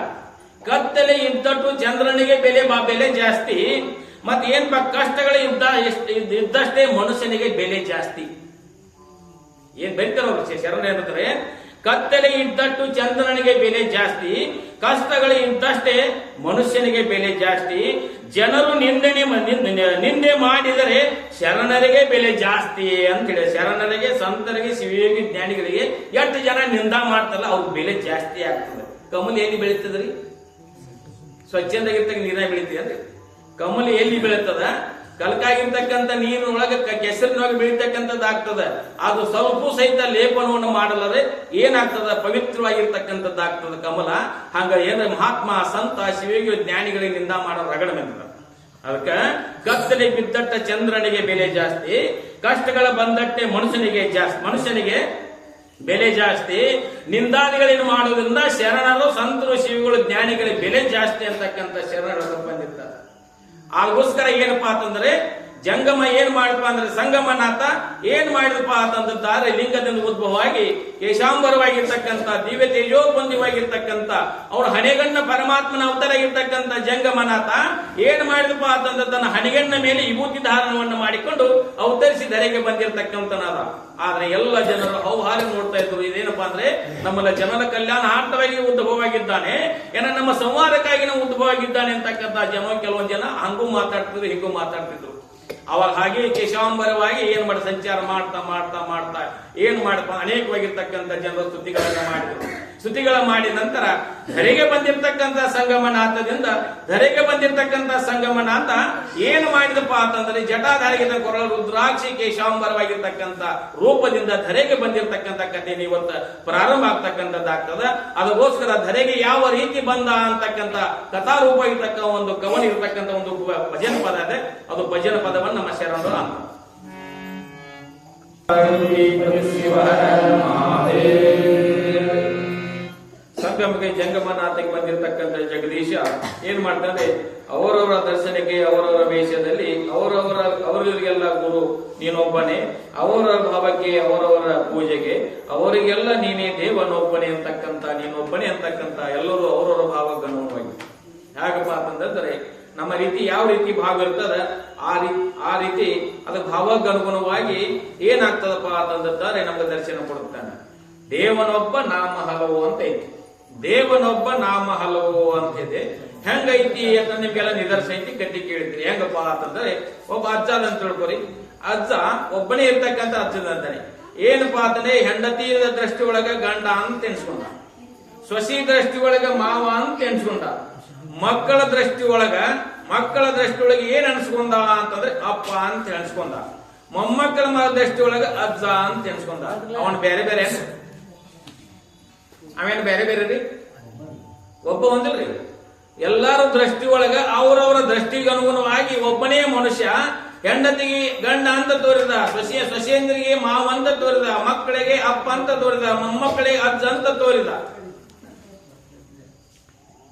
ಕತ್ತಲೆ ಇದ್ದಟ್ಟು ಚಂದ್ರನಿಗೆ ಬೆಲೆ ಜಾಸ್ತಿ. ಮತ್ತೆ ಏನ್ಪಾ ಕಷ್ಟಗಳ ಇದ್ದಷ್ಟೇ ಮನುಷ್ಯನಿಗೆ ಬೆಲೆ ಜಾಸ್ತಿ. ಏನ್ ಬರೀತಾರ ಶರಣ ಹೇಳ್ತಾರೆ, ಕತ್ತಲೆ ಇದ್ದಟ್ಟು ಚಂದ್ರನಿಗೆ ಬೆಲೆ ಜಾಸ್ತಿ, ಕಷ್ಟಗಳು ಇದ್ದಷ್ಟೇ ಮನುಷ್ಯನಿಗೆ ಬೆಲೆ ಜಾಸ್ತಿ. ಜನರು ನಿಂದೆ ಮಾಡಿದರೆ ಶರಣರಿಗೆ ಬೆಲೆ ಜಾಸ್ತಿ ಅಂತ ಹೇಳಿ, ಶರಣರಿಗೆ, ಸಂತರಿಗೆ, ಶಿವಯೋಗಿ ಜ್ಞಾನಿಗಳಿಗೆ ಎಷ್ಟು ಜನ ನಿಂದ ಮಾಡ್ತಾರಲ್ಲ ಅವ್ರ ಬೆಲೆ ಜಾಸ್ತಿ ಆಗ್ತದೆ. ಕಮಲ ಎಲ್ಲಿ ಬೆಳೀತದ್ರಿ? ಸ್ವಚ್ಛಂದಾಗಿರ್ತಕ್ಕ ನೀರ ಬೆಳಿತೀಯನ್ರಿ. ಕಮಲ ಎಲ್ಲಿ ಬೆಳೀತದ? ಕಲ್ಕಾಗಿರ್ತಕ್ಕಂಥ ನೀರಿನೊಳಗೆ ಕೆಸರಿನೊಳಗೆ ಬೆಳೀತಕ್ಕಂಥದ್ದು ಆಗ್ತದ. ಅದು ಸ್ವಲ್ಪ ಸಹಿತ ಲೇಪನವನ್ನು ಮಾಡಲಾರೆ ಏನಾಗ್ತದ? ಪವಿತ್ರವಾಗಿರ್ತಕ್ಕಂಥದ್ದು ಆಗ್ತದ ಕಮಲ. ಹಂಗ ಏನ ಮಹಾತ್ಮ, ಸಂತ, ಶಿವಯೋಗಿ ಜ್ಞಾನಿಗಳಿಗೆ ನಿಂದ ಮಾಡೋ ರಗಡ ಮೆಂತದ. ಅದಕ್ಕ ಕತ್ತಲೆ ಬಿದ್ದಟ್ಟ ಚಂದ್ರನಿಗೆ ಬೆಲೆ ಜಾಸ್ತಿ, ಕಷ್ಟಗಳ ಬಂದಟ್ಟೆ ಮನುಷ್ಯನಿಗೆ ಬೆಲೆ ಜಾಸ್ತಿ. ನಿಂದಾದಿಗಳನ್ನು ಮಾಡೋದ್ರಿಂದ ಶರಣರು, ಸಂತರು, ಶಿವಗಳು, ಜ್ಞಾನಿಗಳಿಗೆ ಬೆಲೆ ಜಾಸ್ತಿ ಅಂತಕ್ಕಂಥ ಶರಣರು ಬಂದಿರ್ತಾರೆ. ಅದಕ್ಕೋಸ್ಕರ ಏನಪ್ಪಾ ಅಂತಂದ್ರೆ ಜಂಗಮ ಏನ್ ಮಾಡಪ್ಪ ಅಂದ್ರೆ ಸಂಗಮನಾಥ ಏನ್ ಮಾಡಿದಪ್ಪ ಅಂತಂದ್ರೆ ಲಿಂಗದಿಂದ ಉದ್ಭವವಾಗಿ ಕೇಶಾಂಬರವಾಗಿರ್ತಕ್ಕಂಥ ದಿವ್ಯ ತೇಜೋಬಂಧಿವಾಗಿರ್ತಕ್ಕಂಥ ಅವರ ಹಣೆಗಣ್ಣ ಪರಮಾತ್ಮನ ಅವತಾರ ಆಗಿರ್ತಕ್ಕಂಥ ಜಂಗಮನಾಥ ಏನ್ ಮಾಡಿದಪ್ಪ ಅಂತಂದ್ರೆ ತನ್ನ ಹಣೆಗಣ್ಣ ಮೇಲೆ ವಿಭೂತಿ ಧಾರಣವನ್ನು ಮಾಡಿಕೊಂಡು ಅವತರಿಸಿ ಧರೆಗೆ ಬಂದಿರತಕ್ಕಂಥನಾದ. ಆದ್ರೆ ಎಲ್ಲ ಜನರು ಹೌಹಾರಿ ನೋಡ್ತಾ ಇದ್ರು, ಇದೇನಪ್ಪಾ ಅಂದ್ರೆ ನಮ್ಮಲ್ಲ ಜನರ ಕಲ್ಯಾಣಾರ್ಥವಾಗಿ ಉದ್ಭವವಾಗಿದ್ದಾನೆ, ಏನ ನಮ್ಮ ಸಂವಾದಕ್ಕಾಗಿ ನಾವು ಉದ್ಭವವಾಗಿದ್ದಾನೆ ಅಂತಕ್ಕಂಥ ಕೆಲವೊಂದು ಜನ ಹಂಗೂ ಮಾತಾಡ್ತಿದ್ರು, ಹಿಂಗೂ ಮಾತಾಡ್ತಿದ್ರು. ಅವಾಗ ಹಾಗೆ ಕೇಶಾಂಬರವಾಗಿ ಏನ್ ಮಾಡಿ ಸಂಚಾರ ಮಾಡ್ತಾ ಮಾಡ್ತಾ ಮಾಡ್ತಾ ಏನ್ ಮಾಡಪ್ಪ ಅನೇಕವಾಗಿರ್ತಕ್ಕಂಥ ಜನರು ಸ್ತುತಿಗಳನ್ನ ಮಾಡಿದ್ರು. ಸ್ತುತಿಗಳ ಮಾಡಿ ನಂತರ ಧರೆಗೆ ಬಂದಿರತಕ್ಕಂಥ ಸಂಗಮನಾಥದಿಂದ ಧರೆಗೆ ಬಂದಿರತಕ್ಕಂಥ ಸಂಗಮನಾಥ ಏನು ಮಾಡಿದಪ್ಪ ಅಂತಂದ್ರೆ ಜಟಾಧಾರಿಗಿದ ಕೊರಳ ರುದ್ರಾಕ್ಷಿ ಕೇಶಾಂಬರವಾಗಿರ್ತಕ್ಕಂಥ ರೂಪದಿಂದ ಧರೆಗೆ ಬಂದಿರತಕ್ಕಂಥ ಕಥೆ ಇವತ್ತು ಪ್ರಾರಂಭ ಆಗ್ತಕ್ಕಂಥದ್ದಾಗ್ತದ. ಅದಕ್ಕೋಸ್ಕರ ಧರೆಗೆ ಯಾವ ರೀತಿ ಬಂದ ಅಂತಕ್ಕಂಥ ಕಥಾರೂಪ ಇರ್ತಕ್ಕ ಒಂದು ಕವನ ಇರತಕ್ಕಂಥ ಒಂದು ಭಜನ ಪದ ಇದೆ. ಅದು ಭಜನ ಪದವನ್ನು ನಮ್ಮ ಶರಣರು ಅಂತ ಸಂಗಮಕ್ಕೆ ಜಂಗಮನಾಥಕ್ಕೆ ಬಂದಿರತಕ್ಕಂಥ ಜಗದೀಶ ಏನ್ ಮಾಡ್ತಾರೆ, ಅವರವರ ದರ್ಶನಕ್ಕೆ ಅವರವರ ವೇಷದಲ್ಲಿ ಅವರವರಿಗೆಲ್ಲ ಗುರು ನೀನೊಬ್ಬನೇ, ಅವರವರ ಭಾವಕ್ಕೆ ಅವರವರ ಪೂಜೆಗೆ ಅವರಿಗೆಲ್ಲ ನೀನೇ ದೇವನೊಬ್ಬನೇ ಅಂತಕ್ಕಂಥ ನೀನೊಬ್ಬನೇ ಅಂತಕ್ಕಂಥ ಎಲ್ಲರೂ ಅವರವರ ಭಾವಗನುವಾಗಿ ಹೇಗಪ್ಪ ಅಂತಂದ್ರೆ ನಮ್ಮ ರೀತಿ ಯಾವ ರೀತಿ ಭಾವ ಇರ್ತದ ಆ ರೀತಿ ಅದು ಭಾವಗನುಗುಣವಾಗಿ ಏನಾಗ್ತದಪ್ಪ ಅಂತಂದ್ರೆ ನಮ್ಗೆ ದರ್ಶನ ಕೊಡುತ್ತಾನೆ. ದೇವನೊಬ್ಬ ನಾಮ ಹಲವು ಅಂತ ಐತಿ, ದೇವನೊಬ್ಬ ನಾಮ ಹಲವು ಅಂತ ಇದೆ. ಹೆಂಗೈತಿ ಅಂತ ನಿಮ್ಗೆಲ್ಲ ನಿದರ್ಶ ಐತಿ, ಕಟ್ಟಿ ಕೇಳಿದ್ರಿ. ಹೆಂಗಪ್ಪ ಅಂತಂದ್ರೆ ಒಬ್ಬ ಅಜ್ಜ ಅಂತ ತಿಳ್ಕೊರಿ. ಅಜ್ಜ ಒಬ್ಬನೇ ಇರ್ತಕ್ಕಂಥ ಅಜ್ಜದ ಅಂತಾನೆ. ಏನಪ್ಪಾ ಅಂತಂದ್ರೆ ಹೆಂಡತಿ ದೃಷ್ಟಿ ಒಳಗ ಗಂಡ ಅಂತ ಎನ್ಸ್ಕೊಂಡ, ಸೊಸಿ ದೃಷ್ಟಿ ಒಳಗ ಮಾವ ಅಂತ ಎನ್ಸ್ಕೊಂಡ, ಮಕ್ಕಳ ದೃಷ್ಟಿ ಒಳಗೆ ಏನ್ ಅನ್ಸ್ಕೊಂಡ ಅಂತಂದ್ರೆ ಅಪ್ಪ ಅಂತ ಎನ್ಸ್ಕೊಂಡ, ಮೊಮ್ಮಕ್ಕಳ ದೃಷ್ಟಿ ಒಳಗ ಅಜ್ಜ ಅಂತ ಎನ್ಸ್ಕೊಂಡ. ಅವನ್ ಬೇರೆ ಬೇರೆ ಅವೇನು ಬೇರೆ ಬೇರೆ ರೀ, ಒಬ್ಬ ಒಂದಿಲ್ರಿ. ಎಲ್ಲಾರು ದೃಷ್ಟಿ ಒಳಗ ಅವರವರ ದೃಷ್ಟಿಗೆ ಅನುಗುಣವಾಗಿ ಒಬ್ಬನೇ ಮನುಷ್ಯ. ಹೆಂಡತಿಗೆ ಗಂಡ ಅಂತ ತೋರಿದ, ಸೊಸೆಯಂದ್ರಿಗೆ ಮಾವ ಅಂತ ತೋರಿದ, ಮಕ್ಕಳಿಗೆ ಅಪ್ಪ ಅಂತ ತೋರಿದ, ಮೊಮ್ಮಕ್ಕಳಿಗೆ ಅಜ್ಜ ಅಂತ ತೋರಿದ,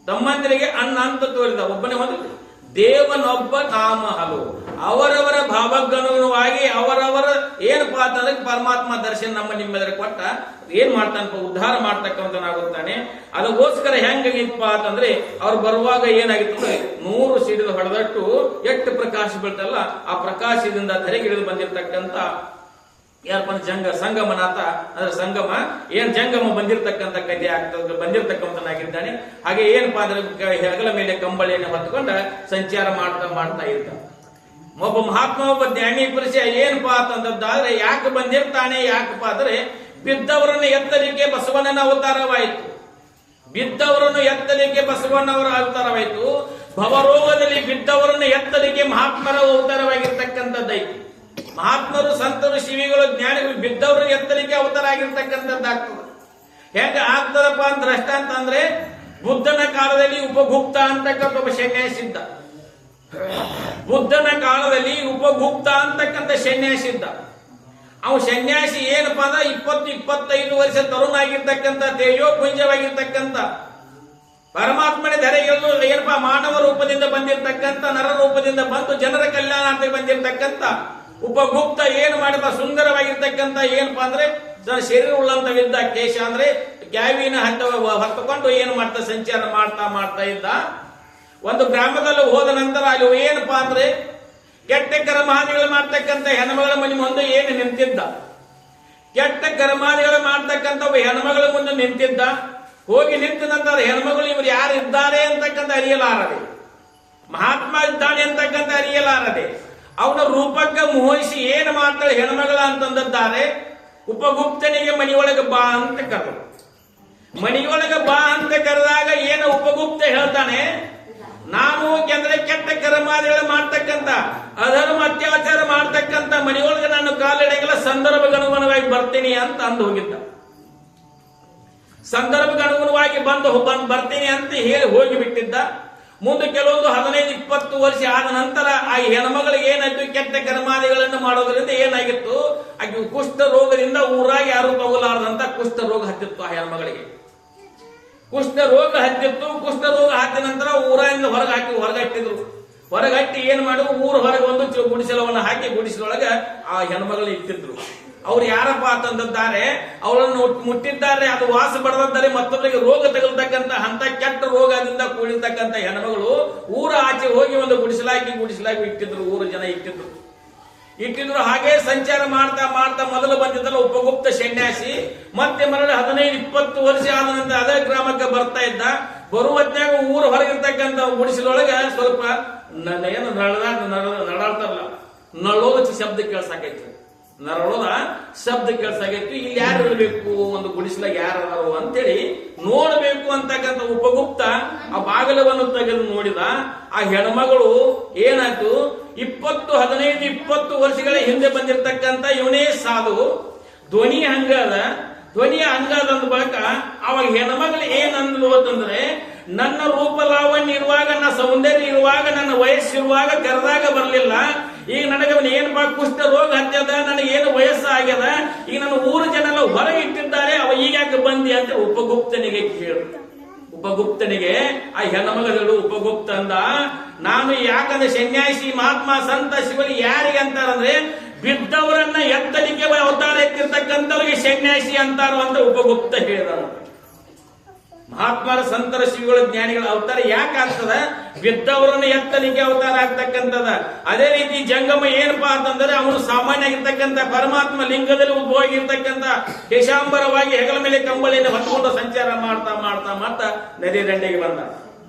ತಮ್ಮಂದಿರಿಗೆ ಅಣ್ಣ ಅಂತ ತೋರಿದ. ಒಬ್ಬನೇ ಒಂದಿಲ್ರಿ. ದೇವನೊಬ್ಬ ನಾಮ ಹಲವು. ಅವರವರ ಭಾವಗನುಗುಣವಾಗಿ ಅವರವರ ಏನಪ್ಪಾ ಅಂತಂದ್ರೆ ಪರಮಾತ್ಮ ದರ್ಶನ ನಮ್ಮ ನಿಮ್ಮೆಲ್ಲರ ಕೊಟ್ಟ ಏನ್ ಮಾಡ್ತಾನಪ್ಪ, ಉದ್ಧಾರ ಮಾಡ್ತಕ್ಕಂಥನಾಗುತ್ತಾನೆ. ಅದಕ್ಕೋಸ್ಕರ ಹೆಂಗಾಗಿತ್ತಪ್ಪ ಅಂತಂದ್ರೆ ಅವ್ರು ಬರುವಾಗ ಏನಾಗಿತ್ತು, 100 ಸಿಡಿಲು ಹೊಡೆದಟ್ಟು ಎಷ್ಟು ಪ್ರಕಾಶ ಬೀಳ್ತಲ್ಲ ಆ ಪ್ರಕಾಶದಿಂದ ಧರೆಗಿಳಿದು ಬಂದಿರತಕ್ಕಂಥ ಯಾರಪ್ಪ ಸಂಗಮನಾಥ ಅಂದ್ರೆ ಸಂಗಮ ಏನ್ ಜಂಗಮ ಬಂದಿರತಕ್ಕಂಥ ಕಥೆ ಆಗ್ತದೆ, ಬಂದಿರತಕ್ಕಂಥನಾಗಿದ್ದಾನೆ. ಹಾಗೆ ಏನಪ್ಪಾ ಅಂದ್ರೆ ಹೆಗಲ ಮೇಲೆ ಕಂಬಳಿಯನ್ನು ಹೊತ್ಕೊಂಡ ಸಂಚಾರ ಮಾಡ್ತಾ ಇರ್ತಾನೆ. ಒಬ್ಬ ಮಹಾತ್ಮ, ಒಬ್ಬ ಜ್ಞಾನಿ ಪುರುಷ ಏನಪ್ಪಾ ಅಂತಂದಾದ್ರೆ ಯಾಕೆ ಬಂದಿರ್ತಾನೆ, ಯಾಕಪ್ಪ ಅಂದ್ರೆ ಬಿದ್ದವರನ್ನು ಎತ್ತಲಿಕ್ಕೆ ಬಸವಣ್ಣನ ಅವತಾರವಾಯಿತು. ಬಿದ್ದವರನ್ನು ಎತ್ತಲಿಕ್ಕೆ ಬಸವಣ್ಣವರ ಅವತಾರವಾಯಿತು. ಭವರೋಗದಲ್ಲಿ ಬಿದ್ದವರನ್ನು ಎತ್ತಲಿಕ್ಕೆ ಮಹಾತ್ಮರ ಅವತಾರವಾಗಿರ್ತಕ್ಕಂಥದ್ದೈತಿ. ಮಹಾತ್ಮರು, ಸಂತರು, ಶಿವಿಗಳು, ಜ್ಞಾನಿಗಳು ಬಿದ್ದವರು ಎತ್ತಲಿಕ್ಕೆ ಅವತಾರ ಆಗಿರ್ತಕ್ಕಂಥದ್ದಾಗ್ತದೆ. ಹೆಂಗ ಆಗ್ತದಪ್ಪ ಅಂತ ದೃಷ್ಟಾಂತ ಅಂದ್ರೆ ಬುದ್ಧನ ಕಾಲದಲ್ಲಿ ಉಪಗುಪ್ತ ಅಂತಕ್ಕಂಥ ಒಬ್ಬ ಸನ್ಯಾಸಿದ್ದ. ಬುದ್ಧನ ಕಾಲದಲ್ಲಿ ಉಪಗುಪ್ತ ಅಂತಕ್ಕಂಥ ಸನ್ಯಾಸಿದ್ದ. ಅವ ಸನ್ಯಾಸಿ ಏನಪ್ಪಾ ಅಂದ್ರೆ 20-25 ವರ್ಷ ತರುಣ ಆಗಿರ್ತಕ್ಕಂಥ ತೇಜೋಪುಂಜವಾಗಿರ್ತಕ್ಕಂಥ ಪರಮಾತ್ಮನ ಧರೆಯಲ್ಲೂ ಏನಪ್ಪಾ ಮಾನವ ರೂಪದಿಂದ ಬಂದಿರತಕ್ಕಂಥ ನರ ರೂಪದಿಂದ ಬಂದು ಜನರ ಕಲ್ಯಾಣ ಅಂತ ಬಂದಿರತಕ್ಕಂಥ ಉಪಗುಪ್ತ ಏನ್ ಮಾಡಪ್ಪ ಸುಂದರವಾಗಿರ್ತಕ್ಕಂಥ ಏನಪ್ಪಾ ಅಂದ್ರೆ ಶರೀರ ಉಳ್ಳಂತವಿದ್ದ. ಕೇಶ ಅಂದ್ರೆ ಕ್ಯಾವಿನ ಹೊತ್ತುಕೊಂಡು ಏನು ಮಾಡ್ತಾ ಸಂಚಾರ ಮಾಡ್ತಾ ಇದ್ದ. ಒಂದು ಗ್ರಾಮದಲ್ಲಿ ಹೋದ ನಂತರ ಅಲ್ಲಿ ಏನಪ್ಪಾ ಅಂದ್ರೆ ಕೆಟ್ಟ ಕರ್ಮಾದಿಗಳು ಮಾಡ್ತಕ್ಕಂಥ ಹೆಣ್ಮಗಳ ಮನೆ ಮುಂದೆ ಏನು ನಿಂತಿದ್ದ. ಕೆಟ್ಟ ಕರ್ಮಾದಿಗಳು ಮಾಡ್ತಕ್ಕಂಥ ಹೆಣ್ಮಗಳ ಮುಂದೆ ನಿಂತಿದ್ದ. ಹೋಗಿ ನಿಂತ ನಂತರ ಹೆಣ್ಮಗಳು ಇವರು ಯಾರು ಇದ್ದಾರೆ ಅಂತಕ್ಕಂಥ ಅರಿಯಲಾರದೆ, ಮಹಾತ್ಮ ಇದ್ದಾನೆ ಅಂತಕ್ಕಂಥ ಅರಿಯಲಾರದೆ ಅವನ ರೂಪಕ್ಕೆ ಮೋಹಿಸಿ ಏನು ಮಾಡ್ತಾಳೆ ಹೆಣ್ಮಗಳ ಅಂತಂದಿದ್ದಾರೆ. ಉಪಗುಪ್ತನಿಗೆ ಮನೆಯೊಳಗೆ ಬಾ ಅಂತ ಕರೆದು, ಮನೆಯೊಳಗೆ ಬಾ ಅಂತ ಕರೆದಾಗ ಏನು ಉಪಗುಪ್ತ ಹೇಳ್ತಾನೆ, ನಾನು ಅಂದ್ರೆ ಕೆಟ್ಟ ಕರ್ಮಾದಿಗಳು ಮಾಡ್ತಕ್ಕಂಥ ಅಧರ್ಮ ಅತ್ಯಾಚಾರ ಮಾಡ್ತಕ್ಕಂಥ ಮನೆಯೊಳಗೆ ನಾನು ಕಾಲಿಡಗಲ ಸಂದರ್ಭಗನುಗುಣವಾಗಿ ಬರ್ತೀನಿ ಅಂತ ಅಂದು ಹೋಗಿದ್ದ. ಸಂದರ್ಭಗನುಗುಣವಾಗಿ ಬರ್ತೀನಿ ಅಂತ ಹೇಳಿ ಹೋಗಿಬಿಟ್ಟಿದ್ದ. ಮುಂದೆ ಕೆಲವೊಂದು 15-20 ವರ್ಷ ಆದ ನಂತರ ಆ ಹೆಣ್ಮಗಳಿಗೆ ಏನಾಯ್ತು, ಕೆಟ್ಟ ಕರ್ಮಾದಿಗಳನ್ನು ಮಾಡೋದ್ರಿಂದ ಏನಾಗಿತ್ತು, ಆಕೆ ಕುಷ್ಠ ರೋಗದಿಂದ ಊರಾಗ ಯಾರು ತಗೋಲಾರದಂತ ಕುಷ್ಠ ರೋಗ ಹತ್ತಿತ್ತು. ಆ ಹೆಣ್ಮಗಳಿಗೆ ಕುಷ್ಠ ರೋಗ ಹತ್ತಿತ್ತು. ಕುಷ್ಠ ರೋಗ ಹತ್ತಿದ ನಂತರ ಊರಿಂದ ಹೊರಗಟ್ಟಿದ್ರು. ಹೊರಗಟ್ಟಿ ಏನ್ ಮಾಡಿದ್ರು, ಊರ ಹೊರಗೆ ಒಂದು ಗುಡಿಸಲವನ್ನು ಹಾಕಿ ಗುಡಿಸಲೊಳಗ ಆ ಹೆಣ್ಮಗಳು ಇಟ್ಟಿದ್ರು. ಅವ್ರು ಯಾರಪ್ಪ ಅಂತಂದಿದ್ದಾರೆ, ಅವಳನ್ನು ಮುಟ್ಟಿದ್ದಾರೆ, ಅದು ವಾಸ ಪಡೆದಿದ್ದಾರೆ, ಮತ್ತೊಬ್ಬರಿಗೆ ರೋಗ ತಗಲ್ತಕ್ಕಂಥ ಅಂತ ಕೆಟ್ಟ ರೋಗದಿಂದ ಕೂಡಿರ್ತಕ್ಕಂಥ ಹೆಣ್ಮಗಳು ಊರ ಆಚೆ ಹೋಗಿ ಒಂದು ಗುಡಿಸಲಾಗಿ ಇಟ್ಟಿದ್ರು. ಊರು ಜನ ಇಟ್ಟಿದ್ರು. ಹಾಗೆ ಸಂಚಾರ ಮಾಡ್ತಾ ಮೊದಲು ಬಂದಿದ್ದಲ್ಲ ಉಪಗುಪ್ತ ಸನ್ಯಾಸಿ. ಮತ್ತೆ ಮರಳಿ 15-20 ವರ್ಷ ಆದ ನಂತರ ಅದೇ ಗ್ರಾಮಕ್ಕೆ ಬರ್ತಾ ಇದ್ದ. ಬರುವತ್ನಾಗ ಊರು ಹೊರಗಿರ್ತಕ್ಕಂಥ ಗುಡಿಸಲೊಳಗೆ ಸ್ವಲ್ಪ ಏನು ನಡಾಡ್ತಾರಲ್ಲ, ನಳೋದ ಶಬ್ದ ಕೇಳ್ಸಾಕೈತಿ. ನರಳೋದ ಶಬ್ದ ಕೇಳ್ಸಾಕೈತಿ. ಇಲ್ಲಿ ಯಾರು ಇರಬೇಕು, ಒಂದು ಗುಡಿಸಲಾಗ ಯಾರು ಅಂತೇಳಿ ನೋಡ್ಬೇಕು ಅಂತಕ್ಕಂಥ ಉಪಗುಪ್ತ ಆ ಬಾಗಿಲವನ್ನು ತೆಗೆದು ನೋಡಿದ. ಆ ಹೆಣ್ಮಗಳು ಏನಾಯ್ತು, 15-20 ವರ್ಷಗಳ ಹಿಂದೆ ಬಂದಿರತಕ್ಕಂಥ ಇವನೇ ಸಾಧು. ಧ್ವನಿ ಹಂಗದ ಅಂದ ಬಳಿಕ ಅವಾಗ ಹೆಣ್ಮಗಳು ಏನಂದ್ಲು ಅಂತಂದ್ರೆ, ನನ್ನ ರೂಪ ಲಾವಣ್ಯ ಇರುವಾಗ, ನನ್ನ ಸೌಂದರ್ಯ ಇರುವಾಗ, ನನ್ನ ವಯಸ್ಸಿರುವಾಗ ಕರೆದಾಗ ಬರಲಿಲ್ಲ. ಈಗ ನನಗೆ ಏನಪ್ಪಾ ಕುಷ್ಠ ರೋಗ ಹತ್ಯದ, ನನಗೇನು ವಯಸ್ಸು ಆಗ್ಯದ, ಈಗ ನನ್ನ ಊರು ಜನ ಎಲ್ಲ ಹೊರಗೆ ಇಟ್ಟಿದ್ದಾರೆ, ಅವ ಈಗ ಯಾಕೆ ಬಂದಿ ಅಂತ ಉಪಗುಪ್ತನಿಗೆ ಕೇಳು. ಉಪಗುಪ್ತನಿಗೆ ಆ ಹೆಣ್ಮಗಳು ಉಪಗುಪ್ತ ಅಂದ, ನಾನು ಯಾಕಂದ್ರೆ ಸನ್ಯಾಸಿ ಮಹಾತ್ಮ ಸಂತ ಶಿವಲಿ ಯಾರಿಗೆ ಅಂತಾರಂದ್ರೆ ಬಿದ್ದವರನ್ನ ಎತ್ತಲಿಕ್ಕೆ ಅವತಾರ ಎತ್ತಿರ್ತಕ್ಕಂಥವ್ರಿಗೆ ಸನ್ಯಾಸಿ ಅಂತಾರ ಅಂತ ಉಪಗುಪ್ತ ಹೇಳಿದ. ಮಹಾತ್ಮರ ಸಂತರ ಶಿವಗಳ ಜ್ಞಾನಿಗಳ ಅವತಾರ ಯಾಕೆ ಆಗ್ತದ, ಬಿದ್ದವರನ್ನ ಎತ್ತಲಿಕ್ಕೆ ಅವತಾರ ಆಗ್ತಕ್ಕಂಥದ. ಅದೇ ರೀತಿ ಜಂಗಮ ಏನಪ್ಪಾ ಅಂತಂದ್ರೆ ಅವನು ಸಾಮಾನ್ಯ ಆಗಿರ್ತಕ್ಕಂಥ ಪರಮಾತ್ಮ ಲಿಂಗದಲ್ಲಿ ಉದ್ಭವಾಗಿರ್ತಕ್ಕಂಥ ಕೇಶಾಂಬರವಾಗಿ ಹೆಗಲ ಮೇಲೆ ಕಂಬಳಿಯನ್ನು ಹೊತ್ಕೊಂಡು ಸಂಚಾರ ಮಾಡ್ತಾ ನದಿ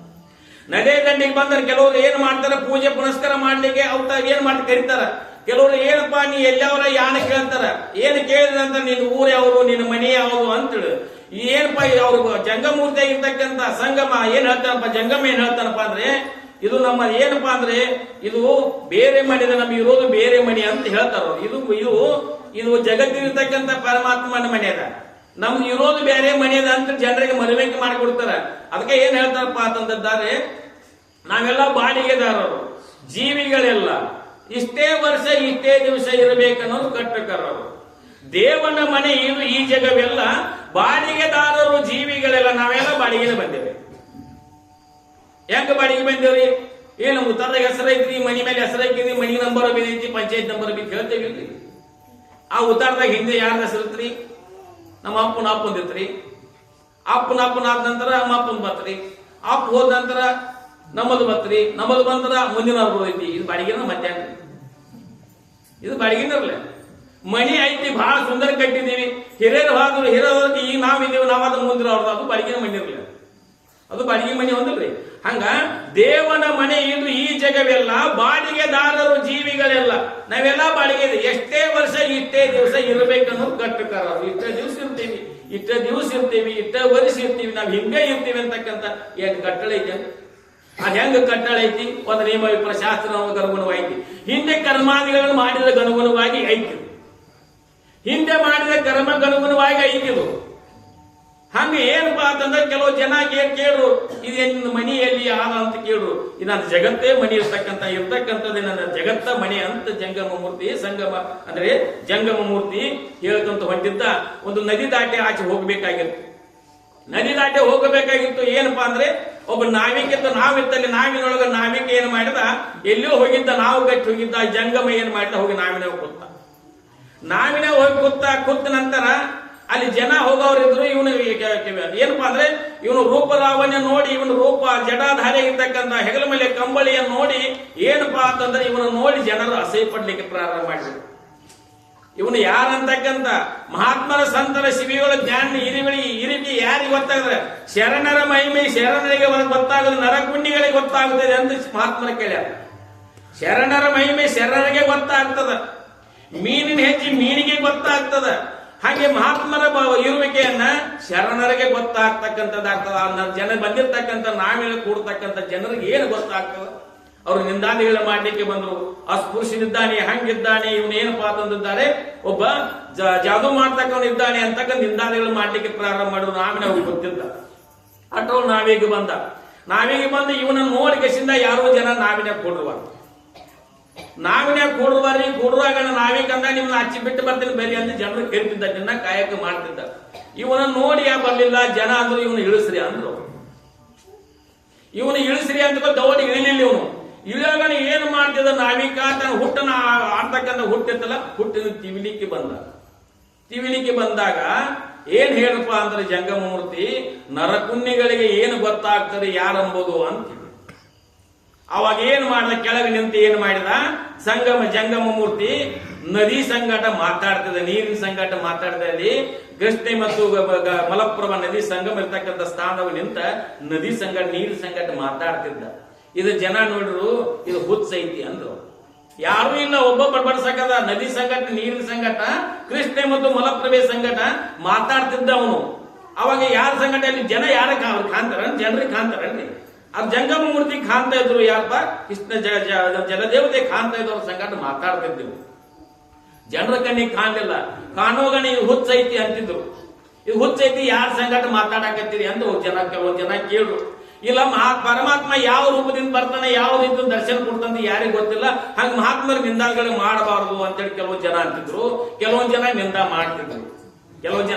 ದಂಡೆಗೆ ಬಂದರೆ ಕೆಲವರು ಏನ್ ಮಾಡ್ತಾರೆ, ಪೂಜೆ ಪುನಸ್ಕಾರ ಮಾಡ್ಲಿಕ್ಕೆ ಅವತಾರ ಏನ್ ಮಾಡಿ ಕರೀತಾರ. ಕೆಲವರು ಏನಪ್ಪಾ ನೀ ಎಲ್ಲವರ ಯಾನ ಕೇಳ್ತಾರ, ಏನು ಕೇಳಿದಂತ ನಿನ್ನ ಊರು ಯಾವುದು, ನಿನ್ನ ಮನೆ ಯಾವುದು ಅಂತೇಳಿ ಏನಪ್ಪಾ ಅವ್ರು ಜಂಗಮೂರ್ತಿ ಆಗಿರ್ತಕ್ಕಂಥ ಸಂಗಮ ಏನ್ ಹೇಳ್ತಾನಪ್ಪ, ಜಂಗಮ ಏನ್ ಹೇಳ್ತಾನಪ್ಪ ಅಂದ್ರೆ, ಇದು ನಮ್ಮ ಏನಪ್ಪಾ ಅಂದ್ರೆ ಇದು ಬೇರೆ ಮನೆ, ನಮ್ಗೆ ಇರೋದು ಬೇರೆ ಮನೆ ಅಂತ ಹೇಳ್ತಾರ. ಇದು ಜಗತ್ತಿರ್ತಕ್ಕಂಥ ಪರಮಾತ್ಮನ ಮನೆ ಅದ, ನಮ್ಗೆ ಇರೋದು ಬೇರೆ ಮನೆ ಅದ ಅಂತ ಜನರಿಗೆ ಮನವರಿಕೆ ಮಾಡಿಕೊಡ್ತಾರ. ಅದಕ್ಕೆ ಏನ್ ಹೇಳ್ತಾರಪ್ಪ ಅಂತಂದಿದ್ದಾರೆ, ನಾವೆಲ್ಲ ಬಾಡಿಗೆದಾರರು, ಜೀವಿಗಳೆಲ್ಲ ಇಷ್ಟೇ ವರ್ಷ ಇಷ್ಟೇ ದಿವಸ ಇರಬೇಕನ್ನೋದು ಕಟ್ಟಕರರು. ದೇವನ ಮನೆ ಇದು ಈ ಜಗವೆಲ್ಲ ಬಾಡಿಗೆದಾರರು, ಜೀವಿಗಳೆಲ್ಲ ನಾವೆಲ್ಲ ಬಾಡಿಗೆ ಬಂದೇವೆ. ಹೆಂಗ ಬಾಡಿಗೆ ಬಂದೇವ್ರಿ, ಏನು ಉತ್ತರದಾಗ ಹೆಸರೈತ್ರಿ, ಮನಿ ಮೇಲೆ ಹೆಸರೈತಿ, ಮನಿ ನಂಬರ್ ಬಿದ್ದೈತಿ, ಪಂಚಾಯತ್ ನಂಬರ್ ಬಿದ್ದು ಹೇಳ್ತೇವಿ. ಆ ಉತ್ತರದಾಗ ಹಿಂದೆ ಯಾರ ಹೆಸರಿತ್ರಿ, ನಮ್ಮ ಅಪ್ಪಂದಿತ್ರಿ. ಅಪ್ಪನ ಆದ ನಂತರ ನಮ್ಮ ಅಪ್ಪನ ಬತ್ರಿ, ಅಪ್ಪ ಹೋದ ನಂತರ ನಮ್ಮದು ಬತ್ರಿ, ನಮ್ಮದು ಬಂದ್ರ ಮುಂದಿನ ಐತಿ. ಇದು ಬಾಡಿಗೆನ ಮಧ್ಯಾಹ್ನ, ಇದು ಬಾಡಿಗೆನರ್ಲೆ ಮನಿ ಐತಿ, ಬಹಳ ಸುಂದರ ಕಟ್ಟಿದೀವಿ. ಹಿರಿಯರು ಈಗ ನಾವಿದ್ದೀವಿ, ನಾವಾದ ಮುಂದಿನ ಅವ್ರದ್ದು, ಅದು ಬಾಡಿಗೆ ಮನೆ ಇರಲಿಲ್ಲ, ಅದು ಬಾಡಿಗೆ ಮನೆ ಒಂದಿಲ್ರಿ. ಹಂಗ ದೇವನ ಮನೆ ಇದು ಈ ಜಗವೆಲ್ಲ ಬಾಡಿಗೆದಾರರು, ಜೀವಿಗಳೆಲ್ಲ ನಾವೆಲ್ಲ ಬಾಡಿಗೆ. ಎಷ್ಟೇ ವರ್ಷ ಇಷ್ಟೇ ದಿವಸ ಇರಬೇಕನ್ನೋದು ಕಟ್ಟಕಾರ. ಇಷ್ಟೇ ದಿವಸ ಇರ್ತೀವಿ, ಇಷ್ಟೇ ವರ್ಷ ಇರ್ತೀವಿ, ನಾವ್ ಹಿಂಗೆ ಇರ್ತೀವಿ ಅಂತಕ್ಕಂಥ ಏನ್ ಕಟ್ಟಳೆ ಐತೆ, ಅದ್ ಹೆಂಗ ಕಟ್ಟಳೆ ಐತಿ, ಒಂದು ನಿಯಮ ಶಾಸ್ತ್ರ ಅನುಗುಣವಾಗಿ ಹಿಂದೆ ಕರ್ಮಾದಿಗಳನ್ನು ಮಾಡಿದ ಅನುಗುಣವಾಗಿ ಐತಿ, ಹಿಂದೆ ಮಾಡಿದ ಕರ್ಮಕ್ಕನುಗುಣವಾಗಿ ಐತಿದು. ಹಂಗ ಏನಪ್ಪಾ ಅಂತಂದ್ರೆ ಕೆಲವು ಜನ ಕೇಳ್ರು, ಇದೇನ್ ಮನೆಯಲ್ಲಿ ಆದ ಅಂತ ಕೇಳ್ರು. ಇದು ನನ್ನ ಜಗತ್ತೇ ಮನಿ ಇರ್ತಕ್ಕಂಥದ್ದೇ ನನ್ನ ಜಗತ್ತ ಮನೆ ಅಂತ ಜಂಗಮ ಮೂರ್ತಿ, ಸಂಗಮ ಅಂದ್ರೆ ಜಂಗಮ ಮೂರ್ತಿ ಹೇಳ್ಕೊಂತ ಹೊಂಟಿದ್ದ. ಒಂದು ನದಿ ದಾಟಿ ಆಚೆ ಹೋಗ್ಬೇಕಾಗಿತ್ತು. ಏನಪ್ಪಾ ಅಂದ್ರೆ ಒಬ್ಬ ನಾವಿಕಿತ್ತು, ನಾವಿತ್ತಲ್ಲಿ ನಾವಿನೊಳಗ ನಾವಿಕ ಏನ್ ಮಾಡಿದ, ಎಲ್ಲೋ ಹೋಗಿದ್ದ, ನಾವು ಗಟ್ಟಿ ಹೋಗಿದ್ದ. ಜಂಗಮ ಏನ್ ಮಾಡಿದ, ಹೋಗಿ ನಾವಿನ ಕೂತ. ಕೂತ ನಂತರ ಅಲ್ಲಿ ಜನ ಹೋಗೋರಿದ್ರು. ಇವನು ಏನಪ್ಪಾ ಅಂದ್ರೆ ಇವನು ರೂಪಲಾವಣ್ಯ ನೋಡಿ, ಇವನು ರೂಪ ಜಡಾಧಾರೆ ಇರ್ತಕ್ಕಂಥ ಹೆಗಲ ಮೇಲೆ ಕಂಬಳಿಯನ್ನು ನೋಡಿ ಏನಪ್ಪಾ ಅಂತಂದ್ರೆ ಇವನು ನೋಡಿ ಜನರು ಅಸಹ್ಯ ಪಡ್ಲಿಕ್ಕೆ ಪ್ರಾರಂಭ ಮಾಡಿದ್ರು. ಇವನು ಯಾರಂತಕ್ಕಂಥ ಮಹಾತ್ಮರ ಸಂತರ ಶಿವಿಗಳ ಜ್ಞಾನ ಇರಿವಿ ಯಾರಿಗೆ ಗೊತ್ತಾಗದ್ರೆ ಶರಣರ ಮಹಿಮೆ ಶರಣರಿಗೆ ಗೊತ್ತಾಗದು, ನರಕುಂಡಿಗಳಿಗೆ ಗೊತ್ತಾಗುತ್ತದೆ ಅಂತ ಮಹಾತ್ಮರ ಕೇಳ್ಯಾರ. ಶರಣರ ಮಹಿಮೆ ಶರಣರಿಗೆ ಗೊತ್ತಾಗ್ತದ, ಮೀನಿನ ಹೆಜ್ಜೆ ಮೀನಿಗೆ ಗೊತ್ತಾಗ್ತದ. ಹಾಗೆ ಮಹಾತ್ಮರ ಇರುವಿಕೆಯನ್ನ ಶರಣರಿಗೆ ಗೊತ್ತಾಗ್ತಕ್ಕಂಥದ್ದಾಗ್ತದ. ಜನ ಬಂದಿರ್ತಕ್ಕಂಥ ನಾವೇಳಿ ಕೂಡ್ತಕ್ಕಂಥ ಜನರಿಗೆ ಏನು ಗೊತ್ತಾಗ್ತದ? ಅವರು ನಿಂದಾದಿಗಳ ಮಾಡ್ಲಿಕ್ಕೆ ಬಂದ್ರು. ಅಸ್ಪೃಶ್ಯನಿದ್ದಾನೆ, ಹಂಗಿದ್ದಾನೆ, ಇವನು ಏನಪ್ಪಾ ತಂದಿದ್ದಾರೆ, ಒಬ್ಬ ಜಾದು ಮಾಡ್ತಕ್ಕವನಿದ್ದಾನೆ ಅಂತಕ್ಕ ನಿಂದಾದಿಗಳು ಮಾಡ್ಲಿಕ್ಕೆ ಪ್ರಾರಂಭ ಮಾಡಿದ್ರು. ನಾವಿನ ಅವ್ರಿಗೆ ಗೊತ್ತಿದ್ದ ಅಟೋ ನಾವಿಗೆ ಬಂದ. ನಾವಿಗೆ ಬಂದು ಇವನನ್ನು ನೋಡಿ ಕಸಿಂದ ಯಾರೋ ಜನ ನಾವಿನ ಕೊಡುವ ಕೂಡುವಾಗ ನಾವಿಗಂದ ನಿಮ್ನ ಹಚ್ಚಿ ಬಿಟ್ಟು ಬರ್ತೀನಿ ಬೇರೆ ಅಂತ ಜನರು ಕೇಳ್ತಿದ್ದ, ನಿನ್ನ ಕಾಯಕ ಮಾಡ್ತಿದ್ದ. ಇವನ ನೋಡಿ ಯಾ ಬರ್ಲಿಲ್ಲ ಜನ ಅಂದ್ರು ಇವನು ಇಳಿಸ್ರಿ ಅಂದ್ರು. ಇವನು ಇಳಿಸ್ರಿ ಅಂತ ದೌಡ್ ಇಳಿಲಿಲ್ಲ. ಇವನು ಇಳಿಯಾಗ ಏನು ಮಾಡ್ತಿದ್ದ, ನಾವಿಕ ತನ್ನ ಹುಟ್ಟನ ಆಡ್ತಕ್ಕಂಥ ಹುಟ್ಟಿತ್ತಲ್ಲ, ಹುಟ್ಟಿನ ತಿವಿಲಿಕ್ಕೆ ಬಂದಾಗ ಏನ್ ಹೇಳಪ್ಪ ಅಂದ್ರೆ ಜಂಗಮ ಮೂರ್ತಿ ನರಕುನ್ನಿಗಳಿಗೆ ಏನು ಗೊತ್ತಾಗ್ತದೆ ಯಾರಂಬೋದು ಅಂತ. ಅವಾಗ ಏನ್ ಮಾಡಿದ, ಕೆಳಗೆ ನಿಂತು ಏನ್ ಮಾಡಿದ, ಜಂಗಮ ಮೂರ್ತಿ ನದಿ ಸಂಗಟ ಮಾತಾಡ್ತದೆ, ನೀರಿನ ಸಂಗಟ ಮಾತಾಡ್ತದೆ. ಕೃಷ್ಣೆ ಮತ್ತು ಮಲಪ್ರಭಾ ನದಿ ಸಂಗಮ ಇರ್ತಕ್ಕಂಥ ಸ್ಥಾನವು ನಿಂತ ನದಿ ಸಂಗಟ ನೀರಿನ ಸಂಗಟ ಮಾತಾಡ್ತಿದ್ದ. ಇದು ಜನ ನೋಡ್ರು ಇದು ಹುಚ್ಚೈತಿ ಅಂದ್ರು. ಯಾರು ಇಲ್ಲ, ಒಬ್ಬೊಬ್ಬರು ಬಡ್ಸಕದ ನದಿ ಸಂಗಟ ನೀರಿನ ಸಂಗಟ ಕೃಷ್ಣೆ ಮತ್ತು ಮಲಪ್ರಭೆ ಸಂಗಟ ಮಾತಾಡ್ತಿದ್ದ ಅವನು. ಅವಾಗ ಯಾರ ಸಂಗಟ ಅಲ್ಲಿ ಜನ ಯಾರ ಕಾಂತಾರ, ಜನರಿಗೆ ಕಾಂತಾರನ್ರಿ. ಅದು ಜಂಗಮ ಮೂರ್ತಿ ಕಾಣ್ತಾ ಇದ್ರು. ಯಾರಪ್ಪ ಕೃಷ್ಣ ಜಲದೇವತೆ ಕಾಣ್ತಾ ಇದ್ರು. ಅವ್ರ ಸಂಗಟ ಮಾತಾಡ್ತಿದ್ದೆವು. ಜನರ ಕಣ್ಣಿಗೆ ಕಾಣಲಿಲ್ಲ. ಕಾಣೋಗಣ ಇದು ಹುಚ್ಚೈತಿ ಅಂತಿದ್ರು. ಇದು ಹುಚ್ಚೈತಿ ಯಾರ ಸಂಗಟ ಮಾತಾಡಕತ್ತೀರಿ ಅಂತ ಕೆಲವೊಂದು ಜನ ಕೇಳ್ರು. ಇಲ್ಲ ಪರಮಾತ್ಮ ಯಾವ ರೂಪದಿಂದ ಬರ್ತಾನೆ, ಯಾವ ರೀತಿ ದರ್ಶನ ಕೊಡ್ತಾನೆ ಯಾರಿಗೆ ಗೊತ್ತಿಲ್ಲ. ಹಂಗ ಮಹಾತ್ಮರ ನಿಂದಾಗಳು ಮಾಡಬಾರದು ಅಂತೇಳಿ ಕೆಲವೊಂದು ಜನ ಅಂತಿದ್ರು. ಕೆಲವೊಂದು ಜನ ನಿಂದ ಮಾಡ್ತಿದ್ರು. ಕೆಲವೊಂದು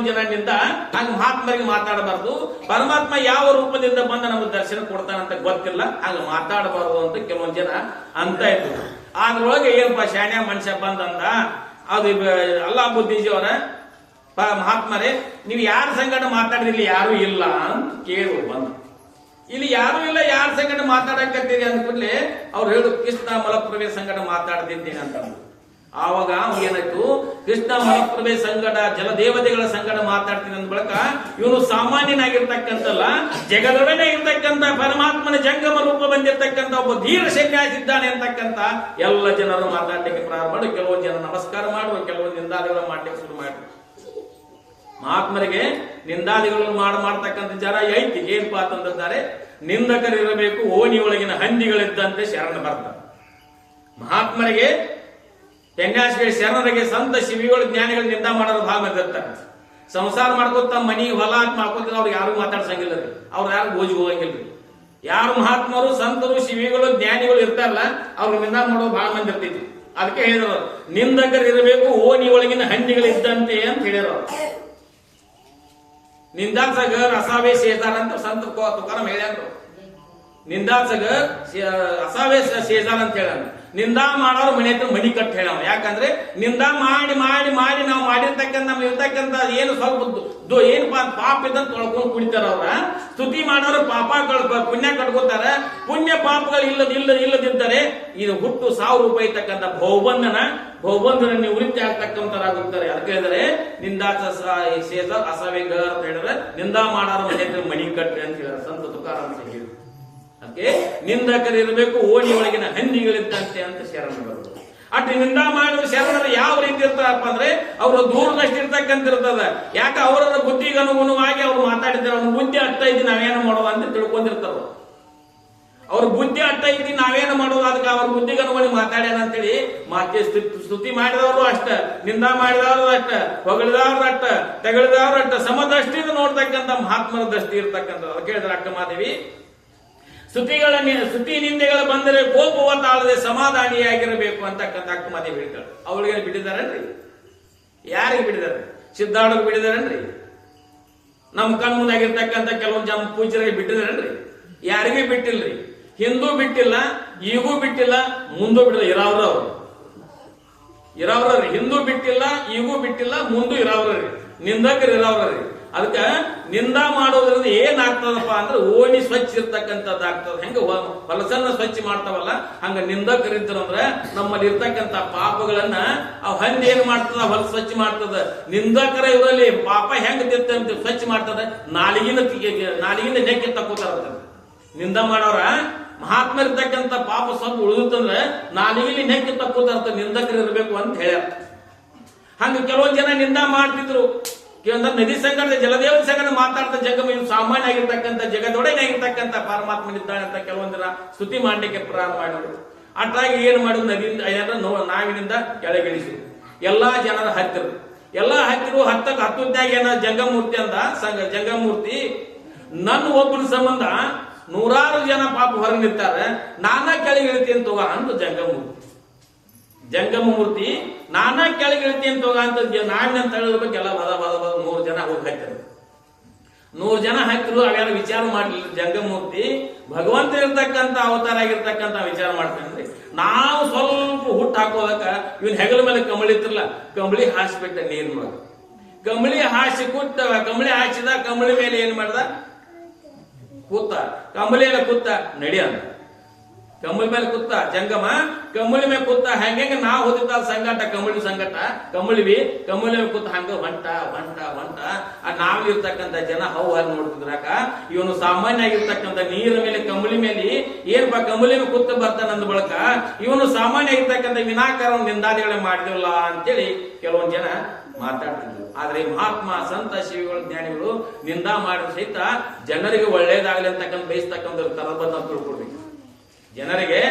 ಜನ ನಿಂದ ಹಂಗ ಮಹಾತ್ಮರಿಗೆ ಮಾತಾಡಬಾರ್ದು, ಪರಮಾತ್ಮ ಯಾವ ರೂಪದಿಂದ ಬಂದ ನಮಗೆ ದರ್ಶನ ಕೊಡ್ತಾನಂತ ಗೊತ್ತಿಲ್ಲ, ಹಾಗ ಮಾತಾಡಬಾರದು ಅಂತ ಕೆಲವೊಂದು ಜನ ಅಂತ ಇದ್ರು. ಅದ್ರೊಳಗೆ ಏನಪ್ಪಾ ಶಾಣ್ಯ ಮನುಷ್ಯ ಬಂದಂದ, ಅದು ಅಲ್ಲಾವುದ್ದೀನ್ ಅವರ ಮಹಾತ್ಮರೇ ನೀವು ಯಾರ ಸಂಗಟ ಮಾತಾಡಿದ್ರಿ, ಯಾರು ಇಲ್ಲ ಅಂತ ಕೇಳು ಬಂದ. ಇಲ್ಲಿ ಯಾರು ಇಲ್ಲ, ಯಾರ ಸಂಗಟ ಮಾತಾಡಕತ್ತೀರಿ ಅಂದ್ಕೂಡ್ಲೆ ಅವ್ರು ಹೇಳು ಕೃಷ್ಣ ಮಲಪ್ರಭೆ ಸಂಗಟ ಮಾತಾಡ್ತಿದ್ದೀನಿ ಅಂತ. ಆವಾಗ ಏನಾಯ್ತು, ಕೃಷ್ಣ ಮಲಪ್ರಭೆ ಸಂಗಡ ಜಲದೇವತೆಗಳ ಸಂಗಡ ಮಾತಾಡ್ತೀನಿ ಅಂದ ಬಳಕ ಇವನು ಸಾಮಾನ್ಯನಾಗಿರ್ತಕ್ಕಂಥಲ್ಲ, ಜಗದೊಡನೆ ಇರ್ತಕ್ಕಂಥ ಪರಮಾತ್ಮನ ಜಂಗಮ ರೂಪ ಬಂದಿರತಕ್ಕಂಥ ಒಬ್ಬ ಧೀರ ಸನ್ಯಾಸಿದ್ದಾನೆ ಅಂತಕ್ಕಂಥ ಎಲ್ಲ ಜನರು ಮಾತಾಡ್ಲಿಕ್ಕೆ ಪ್ರಾರಂಭ ಮಾಡಿ. ಕೆಲವೊಂದು ಜನ ನಮಸ್ಕಾರ ಮಾಡುವ, ಕೆಲವೊಂದು ನಿಂದಾದಿಗಳು ಮಾಡ್ಲಿಕ್ಕೆ ಶುರು ಮಾಡಿ. ಮಹಾತ್ಮರಿಗೆ ನಿಂದಾದಿಗಳನ್ನು ಮಾಡ್ತಕ್ಕಂಥ ಜನ ಐತಿ. ಏನಪ್ಪಾ ಅಂತಂದಿದ್ದಾರೆ, ನಿಂದಕರಿರಬೇಕು ಓಣಿಯೊಳಗಿನ ಹಂದಿಗಳಿದ್ದಂತೆ ಶರಣ ಬರ್ತಾರೆ. ಮಹಾತ್ಮರಿಗೆ ಸನ್ಯಾಸಿಗಳಿಗೆ ಶರಣರಿಗೆ ಸಂತ ಶಿವಿಗಳು ಜ್ಞಾನಿಗಳು ನಿಂದ ಮಾಡೋರು ಭಾಗ ಬಂದಿರ್ತಾರೆ. ಸಂಸಾರ ಮಾಡ್ಕೊತ ಮನಿ ಹೊಲ ಅಂತ ಮಾಡ್ಕೊತ ಅವ್ರು ಯಾರು ಮಾತಾಡ್ಸಂಗಿಲ್ಲ ರೀ, ಅವ್ರು ಯಾರು ಗೋಜಿಗೆ ಹೋಗಂಗಿಲ್ರಿ. ಯಾರು ಮಹಾತ್ಮರು ಸಂತರು ಶಿವಿಗಳು ಜ್ಞಾನಿಗಳು ಇರ್ತಾರಲ್ಲ ಅವ್ರು ನಿಂದ ಮಾಡೋದು ಬಹಳ ಮಂದಿ ಇರ್ತೈತಿ. ಅದಕ್ಕೆ ಹೇಳಿದ್ರು ನಿಂದಕರು ಇರಬೇಕು ಓಣಿ ಒಳಗಿನ ಹಂದಿಗಳಿದ್ದಂತೆ ಅಂತ ಹೇಳಿದ್ರು. ನಿಂದಾಸಗ ಅಸಾವೇ ಸೇದಾರ ಅಂತ ಸಂತ ತುಕಾರಾಮ್ ಹೇಳ್ಯಾದ್ರು. ನಿಂದಾಸಗ ಅಸಾವೇ ಸೇದಾರ ಅಂತ ಹೇಳ. ನಿಂದಾ ಮಾಡೋರು ಮನೆ ಹತ್ರ ಮಣಿ ಕಟ್ಟು ಹೇಳ. ಯಾಕಂದ್ರೆ ನಿಂದಾ ಮಾಡಿ ಮಾಡಿ ಮಾಡಿ ನಾವು ಮಾಡಿರ್ತಕ್ಕಂಥ ನಮ್ಗೆ ಇರ್ತಕ್ಕಂಥ ಏನು ಸ್ವಲ್ಪ ಏನು ಪಾಪ ಇದ್ದಂತ ತೊಳ್ಕೊಂಡು ಕುಡಿತಾರ. ಅವ್ರ ಸ್ತುತಿ ಮಾಡೋರು ಪಾಪಗಳು ಪುಣ್ಯ ಕಟ್ಕೋತಾರ. ಪುಣ್ಯ ಪಾಪಗಳು ಇಲ್ಲದಿದ್ದರೆ ಇದು ಹುಟ್ಟು ₹1000 ಇರ್ತಕ್ಕಂಥ ಬಹುಬಂಧನ ನಿವೃತ್ತಿ ಆಗ್ತಕ್ಕಂಥರಾಗುತ್ತಾರೆ. ಅದಕ್ಕೆ ಹೇಳಿದ್ರೆ ನಿಂದಾಸ ಸೇದ ಅಸವೇಗ ಅಂತ ಹೇಳಿದ್ರೆ ನಿಂದಾ ಮಾಡೋರು ಮನೆ ಹತ್ರ ಮಣಿ ಕಟ್ಟಿ ಅಂತ ಹೇಳಿದ್ರೆ ಸಂತ ತುಕಾರಾಮ್ ಹೇಳಿದ್ರು. ಅದಕ್ಕೆ ನಿಂದಕರಿರಬೇಕು ಓಣಿ ಒಳಗಿನ ಹಂದಿಗಳಿದ್ದಂತೆ ಅಂತ ಶರಣರು. ಅಟ್ ನಿಂದ ಮಾಡುವ ಶರಣರು ಯಾವ ರೀತಿ ಇರ್ತಾರಪ್ಪ ಅಂದ್ರೆ ಅವರು ದೂರದಷ್ಟು ಇರ್ತಕ್ಕಂಥ ಇರ್ತದ. ಯಾಕೆ ಅವರ ಬುದ್ಧಿಗೆ ಅನುಗುಣವಾಗಿ ಅವ್ರು ಮಾತಾಡಿದ್ದಾರೆ. ಅವ್ರ ಬುದ್ಧಿ ಅಟ್ಟ ಐತಿ ನಾವೇನು ಮಾಡೋದು ಅಂತ ತಿಳ್ಕೊಂಡಿರ್ತಾರ. ಅವ್ರ ಬುದ್ಧಿ ಅಟ್ಟ ಐತಿ ನಾವೇನು ಮಾಡೋದು, ಅದಕ್ಕೆ ಅವ್ರ ಬುದ್ಧಿಗೆ ಅನುಗುಣ ಮಾತಾಡ್ಯಾನ ಅಂತೇಳಿ ಮಾತೆ ಸ್ತುತಿ ಮಾಡಿದವರು ಅಷ್ಟ, ನಿಂದ ಮಾಡಿದವರು ಅಷ್ಟ, ಹೊಗಳಿದವ್ರು ಅಷ್ಟ, ತೆಗಳಿದವ್ರು ಅಷ್ಟ, ಸಮದಷ್ಟಿಂದ ನೋಡ್ತಕ್ಕಂಥ ಮಹಾತ್ಮರ ದೃಷ್ಟಿ ಇರ್ತಕ್ಕಂಥ. ಅದಕ್ಕೆ ಹೇಳಿದ್ರೆ ಅಕ್ಕ ಮಾದೇವಿ ಸ್ತುತಿ ನಿಂದೆಗಳ ಬಂದರೆ ಕೋಪವ ತಾಳದೆ ಸಮಾಧಾನಿಯಾಗಿರಬೇಕು ಅಂತಕ್ಕಂಥ ಅಕ್ಕ ಮಾದೇವಿ ಹೇಳ್ತಾಳೆ. ಅವಳಿಗೆ ಬಿಟ್ಟಿದಾರನ್ರಿ? ಯಾರಿಗೆ ಬಿಟ್ಟಿದ್ದಾರೆ? ಸಿದ್ಧಾರ್ಥಗೆ ಬಿಟ್ಟಿದಾರನ್ರಿ? ನಮ್ಮ ಕಣ್ ಮುಂದಾಗಿರ್ತಕ್ಕಂಥ ಕೆಲವೊಂದು ಜನ ಪೂಜ್ಯರಿಗೆ ಬಿಟ್ಟಿದಾರನ್ರಿ? ಯಾರಿಗೂ ಬಿಟ್ಟಿಲ್ರಿ. ಹಿಂದೂ ಬಿಟ್ಟಿಲ್ಲ, ಈಗೂ ಬಿಟ್ಟಿಲ್ಲ, ಮುಂದೂ ಬಿಟ್ಟಿಲ್ಲ. ಇರೋರು ಅವರು ಇರೋವ್ರಿ, ಹಿಂದೂ ಬಿಟ್ಟಿಲ್ಲ, ಈಗೂ ಬಿಟ್ಟಿಲ್ಲ, ಮುಂದೂ ಇರೋವ್ರಿ, ನಿಂದಕರು ಇರೋವ್ರಿ. ಅದಕ್ಕ ನಿಂದಾ ಮಾಡೋದ್ರಿಂದ ಏನಾಗ್ತದಪ್ಪ ಅಂದ್ರೆ ಓಣಿ ಸ್ವಚ್ಛ ಇರ್ತಕ್ಕಂಥದ್ದು ಆಗ್ತದ. ಹೆಂಗ ಹೊಲಸನ್ನ ಸ್ವಚ್ಛ ಮಾಡ್ತಾವಲ್ಲ ಹಂಗ ನಿಂದಕರಿದ್ರಂದ್ರ ನಮ್ಮಲ್ಲಿ ಇರ್ತಕ್ಕಂಥ ಪಾಪಗಳನ್ನ ಅವ್ ಹಂದಿ ಏನ್ ಮಾಡ್ತದ, ಹೊಲ ಸ್ವಚ್ಛ ಮಾಡ್ತದ. ನಿಂದಕರ ಇವರಲ್ಲಿ ಪಾಪ ಹೆಂಗ ಸ್ವಚ್ಛ ಮಾಡ್ತದ, ನಾಲಿಗಿನ ನೆಕ್ಕಿ ತಕ್ಕೋತಾರ. ನಿಂದ ಮಾಡೋರ ಮಹಾತ್ಮ ಇರ್ತಕ್ಕಂಥ ಪಾಪ ಸ್ವಲ್ಪ ಉಳಿದಂದ್ರೆ ನಾಲಿಗಿಲಿ ನೆಕ್ಕಿ ತಕ್ಕೋತಾರ, ನಿಂದಕರು ಇರ್ಬೇಕು ಅಂತ ಹೇಳ್ಯಾರ. ಹಂಗ ಕೆಲವೊಂದ್ ಜನ ನಿಂದ ಮಾಡ್ತಿದ್ರು. ನದಿ ಸಂಕಟ, ಜಲದೇವ ಸಂಕಟ ಮಾತಾಡ್ತಾ ಜಗಮ ಇವು ಸಾಮಾನ್ಯ ಆಗಿರ್ತಕ್ಕಂಥ ಜಗದೊಡೆಯಾಗಿರ್ತಕ್ಕಂಥ ಪರಮಾತ್ಮನಿದ್ದಾನೆ ಅಂತ ಕೆಲವೊಂದ್ ಜನ ಸ್ತುತಿ ಮಾಡ್ಲಿಕ್ಕೆ ಪ್ರಾರಂಭ ಮಾಡಿದ್ರು. ಅಟ್ಟಾಗಿ ಏನ್ ಮಾಡುದು, ನದಿಯಿಂದ ನಾವಿನಿಂದ ಕೆಳಗಿಳಿಸಿ ಎಲ್ಲಾ ಜನರ ಹತ್ತಿರ ಹತ್ತುತ್ತಾಗ ಏನ ಜಂಗಮೂರ್ತಿ ಅಂದ. ಜಂಗಮೂರ್ತಿ ನನ್ನ ಒಬ್ಬನ ಸಂಬಂಧ ನೂರಾರು ಜನ ಪಾಪ ಹೊರಗೆ ನಿಂತಾರೆ, ನಾನಾ ಕೆಳಗಿಳಿತೀನಿ ತಗೋ ಅಂತ ಜಂಗಮೂರ್ತಿ ನಾನಾ ಕೆಳಗಿಳಿತೀನಿ ತಗೋ ಅಂತ ನಾವಿನಂತ ಹೇಳಿರ್ಬೇಕೆಲ್ಲ ಬದ 100 ಜನ ಹೋಗಿ ಹಾಕಿದ್ರು. 100 ಜನ ಹಾಕಿದ್ರು. ಅವೆಲ್ಲ ವಿಚಾರ ಮಾಡ್ಲಿಲ್ಲ. ಜಂಗಮೂರ್ತಿ ಭಗವಂತ ಇರ್ತಕ್ಕಂಥ ಅವತಾರ ಆಗಿರ್ತಕ್ಕಂಥ ವಿಚಾರ ಮಾಡ್ತಾನೆ. ನಾವು ಸ್ವಲ್ಪ ಹುಟ್ಟು ಹಾಕೋದಕ್ಕ ಇವನ್ ಹೆಗಲ ಮೇಲೆ ಕಂಬಳಿ ಇತ್ತಿರಲ್ಲ, ಕಂಬಳಿ ಹಾಸಿಬಿಟ್ಟ ನೀರ್ ಮಾಡಿ. ಕಂಬಳಿ ಹಾಸಿ ಕಂಬಳಿ ಹಾಸಿದ. ಕಂಬಳಿ ಮೇಲೆ ಏನ್ ಮಾಡ್ದ, ಕೂತ. ಕಂಬಳಿ ಎಲ್ಲ ಕೂತ ನಡಿಯ. ಕಂಬಳಿ ಮೇಲೆ ಕೂತ ಜಂಗಮ, ಕಂಬಳಿ ಮೇಲೆ ಕೂತ. ಹೆಂಗ ನಾವು ಹೋದಿತ್ತ ಸಂಗಟ, ಕಂಬಳಿ ಮೇಲೆ ಕೂತ ಹಂಗ ಹೊಂಟ. ನಾವ್ ಇರ್ತಕ್ಕಂಥ ಜನ ಹೌ ನೋಡ್ತಿದ್ರಾಕ ಇವನು ಸಾಮಾನ್ಯ ಆಗಿರ್ತಕ್ಕಂಥ ನೀರ ಮೇಲೆ ಕಂಬಳಿ ಮೇಲೆ ಏನ್ಪಾ ಕಂಬಳಿ ಮೇಲೆ ಕೂತ ಬರ್ತಾನ ಅಂದ ಬಳಕ ಇವನು ಸಾಮಾನ್ಯ ಆಗಿರ್ತಕ್ಕಂಥ ವಿನಾಕಾರ ನಿಂದಾದಿಗಳೇ ಮಾಡಿದಿಲ್ಲ ಅಂತೇಳಿ ಕೆಲವೊಂದ್ ಜನ ಮಾತಾಡ್ತಿದ್ರು. ಆದ್ರೆ ಮಹಾತ್ಮ, ಸಂತ, ಶಿವಿಗಳು, ಜ್ಞಾನಿಗಳು ನಿಂದಾ ಮಾಡಿದ ಸಹಿತ ಜನರಿಗೆ ಒಳ್ಳೇದಾಗಲಿ ಅಂತಕ್ಕಂಥ ಬಯಸ್ತಕ್ಕಂಥ ತರಬಂದ ಅಂತ ತಿಳ್ಕೊಡ್ಬೇಕು. ಜನರಿಗೆ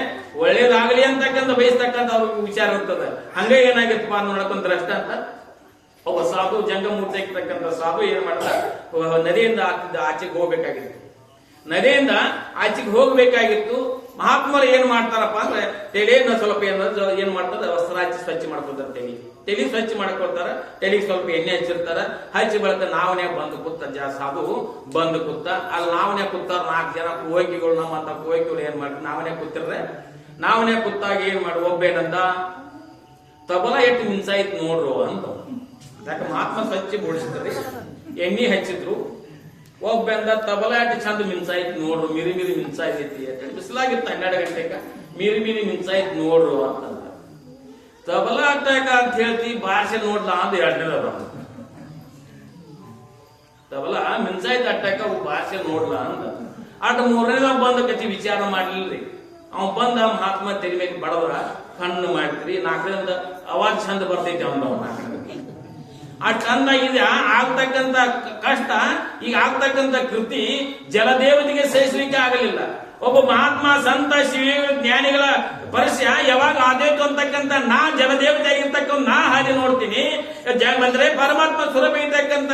ಒಳ್ಳೇದಾಗಲಿ ಅಂತಕ್ಕಂಥ ಬಯಸ್ತಕ್ಕಂಥ ಅವ್ರಿಗೆ ವಿಚಾರ ಇರ್ತದೆ. ಹಂಗ ಏನಾಗಿತ್ತಪ್ಪ ನೋಡ್ಕೊಂಡ್ರೆ ಅಷ್ಟ ಅಂತ ಒಬ್ಬ ಸಾಧು, ಜಂಗಮೂರ್ತಿ ಆಗಿರ್ತಕ್ಕಂಥ ಸಾಧು ಏನ್ ಮಾಡ್ದ, ನದಿಯಿಂದ ಆಚೆಗೆ ಹೋಗ್ಬೇಕಾಗಿತ್ತು. ನದಿಯಿಂದ ಆಚೆಗೆ ಹೋಗ್ಬೇಕಾಗಿತ್ತು. ಮಹಾತ್ಮರು ಏನ್ ಮಾಡ್ತಾರಪ್ಪ ಅಂದ್ರೆ ತೆಲೆಯನ್ನ ಸ್ವಲ್ಪ ಏನ್ ಮಾಡ್ತದ, ವಸ್ತ್ರ ಹಚ್ಚಿ ಸ್ವಚ್ಛ ಮಾಡ್ಕೊತಾರ. ತೆಲಿ ಸ್ವಚ್ಛ ಮಾಡ್ಕೊಳ್ತಾರ. ತೆಲಿಗೆ ಸ್ವಲ್ಪ ಎಣ್ಣೆ ಹಚ್ಚಿರ್ತಾರ. ಹಚ್ಚಿ ಬಳಕ ನಾವನೇ ಬಂದು ಕೂತ, ಸಾಧು ಬಂದು ಕೂತ. ಅಲ್ಲಿ ನಾವನೇ ಕೂತಾರ 4 ಜನ ಕುವೈಕಿಗಳು. ನಮ್ಮಂತ ಕುವೈಕಿಗಳು ಏನ್ ಮಾಡ್ತಾರೆ, ನಾವನೇ ಕೂತಿರ್ರೆ. ನಾವನೇ ಕೂತಾಗ ಏನ್ ಮಾಡಿ ಒಬ್ಬೇನಂದ, ತಬಲ ಎಷ್ಟು ಮಿಂಚಾಯ್ತು ನೋಡ್ರು ಅಂತ. ಯಾಕೆ ಮಹಾತ್ಮ ಸ್ವಚ್ಛ ಬೋಡಿಸ್ತಾರೆ, ಎಣ್ಣೆ ಹಚ್ಚಿದ್ರು. ಒಬ್ಬಂದ ತಬಲ ಎಷ್ಟು ಚಂದ ಮಿಂಚಾಯ್ತು ನೋಡ್ರು, ಮಿರಿ ಮಿಂಚಾಯ್ತೈತಿ ಅಂತ. ಬಿಸಿಲಾಗಿತ್ತು 12 ಗಂಟೆಗ. ಮಿರಿ ಮಿಂಚಾಯ್ತು ನೋಡ್ರು ಅಂತ. ತಬಲ ಅಟ್ಟಾಕ ಅಂತ ಹೇಳ್ತಿ, ಭಾಷೆ ನೋಡ್ಲಾ ಅಂತ 2ನೇದ. ತಬಲ ಮಿಂಚಾಯ್ತು ಅಟ್ಟಾಕ ಭಾಷೆ ನೋಡ್ಲಾ ಅಂತ. ಅಟ್ 3ನೇದ ಬಂದ ಕತಿ ವಿಚಾರ ಮಾಡ್ಲಿಲ್ರಿ. ಅವ ಬಂದ ಮಹಾತ್ಮ ತೆಲಿ ಮೇಲೆ ಬಡವರ ಕಣ್ಣು ಮಾಡ್ತೀರಿ. 4ನೇದ ಅವಾಜ್ ಚಂದ ಬರ್ತೈತಿ ಅವನ. 4ನೇದ ಆ ಚಂದ ಇದೆ. ಆಗ್ತಕ್ಕಂಥ ಕಷ್ಟ, ಈಗ ಆಗ್ತಕ್ಕಂಥ ಕೃತಿ ಜಲದೇವತೆಗೆ ಸಹಿಸಲಿಕ್ಕೆ ಆಗಲಿಲ್ಲ. ಒಬ್ಬ ಮಹಾತ್ಮ, ಸಂತ, ಶಿವ, ಜ್ಞಾನಿಗಳ ಪರಿಚಯ ಯಾವಾಗ ಆದೇತು ಅಂತಕ್ಕಂಥ ನಾ ಜಲದೇವತೆ ಆಗಿರ್ತಕ್ಕಂಥ ನಾ ಹಾದಿ ನೋಡ್ತೀನಿ. ಅಂದ್ರೆ ಪರಮಾತ್ಮ ಸುರಭಿ ಇರ್ತಕ್ಕಂಥ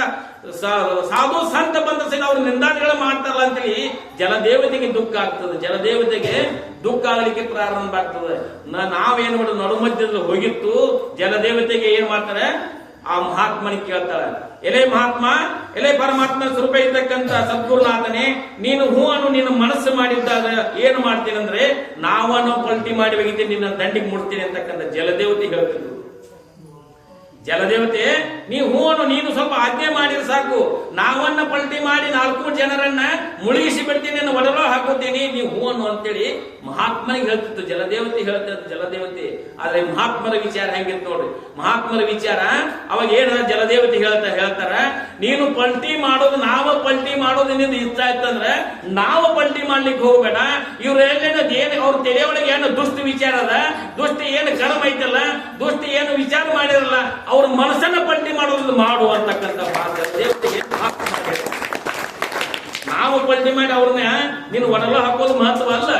ಸಾಧು ಸಂತ ಬಂದ ಅವ್ರ ನಿಂದಾದಿಗಳು ಮಾಡ್ತಾರಲ್ಲ ಅಂತೇಳಿ ಜಲದೇವತೆಗೆ ದುಃಖ ಆಗ್ತದೆ. ಜಲದೇವತೆಗೆ ದುಃಖ ಆಗಲಿಕ್ಕೆ ಪ್ರಾರಂಭ ಆಗ್ತದೆ. ನಾವೇನ್ ಮಾಡೋದು, ನಡುಮಧ್ಯದಲ್ಲಿ ಹೋಗಿತ್ತು. ಜಲದೇವತೆಗೆ ಏನ್ ಮಾಡ್ತಾರೆ, ಆ ಮಹಾತ್ಮನಿಗೆ ಕೇಳ್ತಾಳೆ, ಎಲೆ ಮಹಾತ್ಮ, ಎಲೆ ಪರಮಾತ್ಮ ಸ್ವರೂಪ ಇರ್ತಕ್ಕಂಥ ಸದ್ಗುರುನಾಥನೇ, ನೀನು ಹೂ ಅನ್ನು ನಿನ್ನ ಮನಸ್ಸು ಮಾಡಿದ್ದಾಗ ಏನು ಮಾಡ್ತೀನಂದ್ರೆ ನಾವನ್ನು ಪಲ್ಟಿ ಮಾಡಿ ಒಗಿತೀನಿ, ನಿನ್ನ ದಂಡಿಗೆ ಮುಡ್ತೀನಿ ಅಂತಕ್ಕಂಥ ಜಲದೇವತೆ ಹೇಳ್ತಿದ್ರು. ಜಲದೇವತೆ ನೀ ಹೂ ಅನ್ನು ನೀನು ಸ್ವಲ್ಪ ಆಜ್ಞೆ ಮಾಡಿದ್ರೆ ಸಾಕು, ನಾವನ್ನ ಪಲ್ಟಿ ಮಾಡಿ 4 ಜನರನ್ನ ಮುಳುಗಿಸಿ ಬಿಡ್ತೀನಿ, ಒಡಲೋ ಹಾಕೋತೀನಿ, ನೀವು ಹೂ ಅನ್ನು ಅಂತೇಳಿ ಮಹಾತ್ಮನಿಗೆ ಹೇಳ್ತಿತ್ತು. ಜಲದೇವತೆ ಹೇಳ್ತಿತ್ತು ಜಲದೇವತೆ. ಆದ್ರೆ ಮಹಾತ್ಮರ ವಿಚಾರ ಹೆಂಗಿತ್ತು ನೋಡ್ರಿ. ಮಹಾತ್ಮರ ವಿಚಾರ ಅವಾಗ ಏನ ಜಲದೇವತೆ ಹೇಳ್ತಾರ, ನೀನು ಪಲ್ಟಿ ಮಾಡೋದು, ನಾವು ಪಲ್ಟಿ ಮಾಡೋದು ನಿಂದ ಇಷ್ಟ ಆಯ್ತಂದ್ರೆ ನಾವು ಪಲ್ಟಿ ಮಾಡ್ಲಿಕ್ಕೆ ಹೋಗ್ಬೇಡ. ಇವ್ರ ಏನು ಅವ್ರ ತಲೆಯೊಳಗೆ ಏನು ದುಷ್ಟ ವಿಚಾರ ಅದ, ದುಷ್ಟ ಏನು ಕರ್ಮ ಐತಲ್ಲ, ದುಷ್ಟ ಏನು ವಿಚಾರ ಮಾಡಿರಲ್ಲ, ಅವ್ರ ಮನಸ್ಸನ್ನ ಪಲ್ಟಿ ಮಾಡೋದು ಮಾಡು ಅಂತಕ್ಕಂಥ ದೇವತೆಗೆ ನಾವು ಪಲ್ಟಿ ಮಾಡಿ ಅವ್ರನ್ನ ನೀನು ಒಡಲ ಹಾಕೋದು ಮಹತ್ವ ಅಲ್ಲ.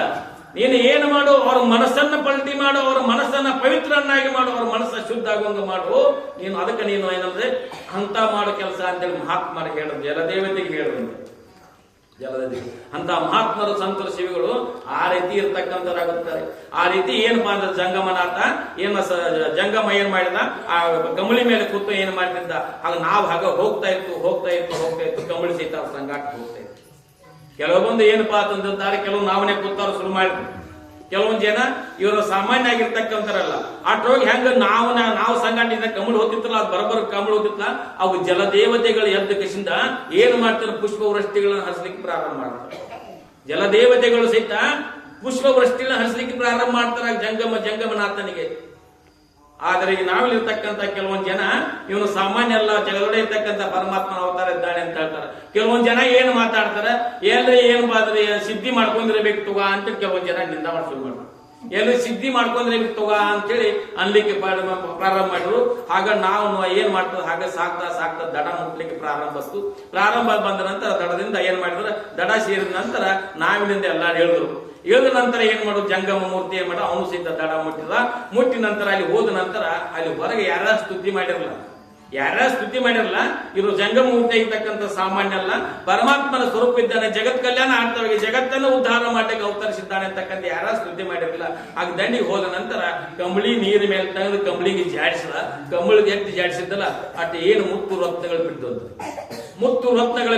ನೀನು ಏನು ಮಾಡು, ಅವ್ರ ಮನಸ್ಸನ್ನ ಪಲ್ಟಿ ಮಾಡು, ಅವ್ರ ಮನಸ್ಸನ್ನ ಪವಿತ್ರನ್ನಾಗಿ ಮಾಡು, ಅವ್ರ ಮನಸ್ಸ ಶುದ್ಧ ಆಗುವಂಗ ಮಾಡು. ನೀನು ಅದಕ್ಕೆ ನೀನು ಏನಂದ್ರೆ ಅಂತ ಮಾಡೋ ಕೆಲಸ ಅಂತೇಳಿ ಮಹಾತ್ಮರಿಗೆ ಹೇಳೋದು, ಜಲದೇವತೆಗೆ ಹೇಳೋದು. ಜಲದೇವತೆ ಅಂತ ಮಹಾತ್ಮರು, ಸಂತರ, ಶಿವಿಗಳು ಆ ರೀತಿ ಇರ್ತಕ್ಕಂಥದ್ದಾಗುತ್ತಾರೆ. ಆ ರೀತಿ ಏನಪ್ಪಾ ಅಂದ್ರೆ ಜಂಗಮನಾಥ ಜಂಗಮ ಏನ್ ಮಾಡಿದ, ಆ ಕಂಬಳಿ ಮೇಲೆ ಕೂತು ಏನ್ ಮಾಡ್ತಿದ್ದ, ಆಗ ನಾವು ಹಾಗ ಹೋಗ್ತಾ ಇತ್ತು ಕಂಬಳಿ ಸಹಿತ ಸಂಗಾಟ ಹೋಗ್ತಾ ಇತ್ತು. ಕೆಲವೊಂದು ಏನಪ್ಪಾ ಅಂತಂದಿರ್ತಾರೆ, ಕೆಲವು ನಾವನೇ ಕೂತಾರ ಶುರು ಮಾಡಿದ್ರು. ಕೆಲವೊಂದ್ ಜನ ಇವರು ಸಾಮಾನ್ಯ ಆಗಿರ್ತಕ್ಕಂಥರಲ್ಲ ಅಟ್ರೋಗಿ ಹೆಂಗ ನಾವು ಸಂಘಟನೆ ಕಮಲ್ ಹೋಗ್ತಿತ್ತಲ್ಲ ಅದು ಬರಬರ ಕಮಲ್ ಹೋಗ್ತಿತ್ತಲ್ಲ ಅವು ಜಲದೇವತೆಗಳು ಎದ್ದ ಕಸಿಂದ ಏನ್ ಮಾಡ್ತಾರೆ ಪುಷ್ಪವೃಷ್ಟಿಗಳನ್ನ ಹರಿಸಲಿಕ್ಕೆ ಪ್ರಾರಂಭ ಮಾಡ್ತಾರೆ. ಜಲದೇವತೆಗಳು ಸಹಿತ ಪುಷ್ಪವೃಷ್ಟಿಗಳನ್ನ ಹರಿಸಲಿಕ್ಕೆ ಪ್ರಾರಂಭ ಮಾಡ್ತಾರೆ ಜಂಗಮನಾಥನಿಗೆ. ಆದರೆ ಈಗ ನಾವಿಲ್ಲಿರ್ತಕ್ಕಂಥ ಕೆಲವೊಂದ್ ಜನ ಇವನು ಸಾಮಾನ್ಯ ಅಲ್ಲ, ಜಗದೊಡೆ ಇರ್ತಕ್ಕಂಥ ಪರಮಾತ್ಮನ ಅವತಾರ ಇದ್ದಾನೆ ಅಂತ ಹೇಳ್ತಾರೆ. ಕೆಲವೊಂದ್ ಜನ ಏನ್ ಮಾತಾಡ್ತಾರೆ, ಏನ್ರಿ ಏನ್ ಬಾದ್ರಿ ಸಿದ್ಧಿ ಮಾಡ್ಕೊಂಡಿರ್ಬೇಕು ತುಗ ಅಂತ ಕೆಲವೊಂದ್ ಜನ ನಿಂದ ಶುರು ಮಾಡ್ತಾರೆ. ಎಲ್ಲಿ ಸಿದ್ಧಿ ಮಾಡ್ಕೊಂಡ್ರೆ ತುಗ ಅಂತೇಳಿ ಅನ್ಲಿಕ್ಕೆ ಪ್ರಾರಂಭ ಮಾಡಿದ್ರು. ಆಗ ನಾವು ಏನ್ ಮಾಡ್ತದ ಹಾಗೆ ಸಾಕ್ತಾ ದಡ ಮುಟ್ಲಿಕ್ಕೆ ಪ್ರಾರಂಭ ಬಂದ ನಂತರ ದಡದಿಂದ ಏನ್ ಮಾಡಿದ್ರು, ದಡ ಸೇರಿದ ನಂತರ ನಾವಿನಿಂದ ಎಲ್ಲ ಹೇಳಿದ್ರು. ಇಳಿದ ನಂತರ ಏನ್ ಮಾಡೋದು, ಜಂಗಮ ಮೂರ್ತಿ ಏನ್ ಮಾಡ ಅವನು ಸಹಿತ ದಡ ಮುಟ್ಟಿದ ನಂತರ ಅಲ್ಲಿ ಹೋದ ನಂತರ ಅಲ್ಲಿ ಹೊರಗೆ ಯಾರ ಸ್ತುತಿ ಮಾಡಿರಲ್ಲ. ಇವರು ಜಂಗಮ ಮೂರ್ತಿ ಆಗಿರ್ತಕ್ಕಂಥ ಸಾಮಾನ್ಯ ಅಲ್ಲ, ಪರಮಾತ್ಮನ ಸ್ವರೂಪ ಇದ್ದಾನೆ, ಜಗತ್ ಕಲ್ಯಾಣ ಆಗ್ತವೆ, ಜಗತ್ತನ್ನು ಉದ್ಧಾರ ಮಾಡಲಿಕ್ಕೆ ಅವತರಿಸಿದ್ದಾನೆ ಅಂತಕ್ಕಂಥ ಯಾರ ಸ್ತುತಿ ಮಾಡಿರಲಿಲ್ಲ. ಆಗ ದಂಡಿಗೆ ಹೋದ ನಂತರ ಕಂಬಳಿ ನೀರ ಮೇಲೆ ತೆಗೆದು ಕಂಬಳಿಗೆ ಕಂಬಳಿಗೆ ಎತ್ತಿ ಜಾಡಿಸಿದ್ದಲ್ಲ ಅಟ್ ಏನು ಮುತ್ತು ರತ್ನಗಳು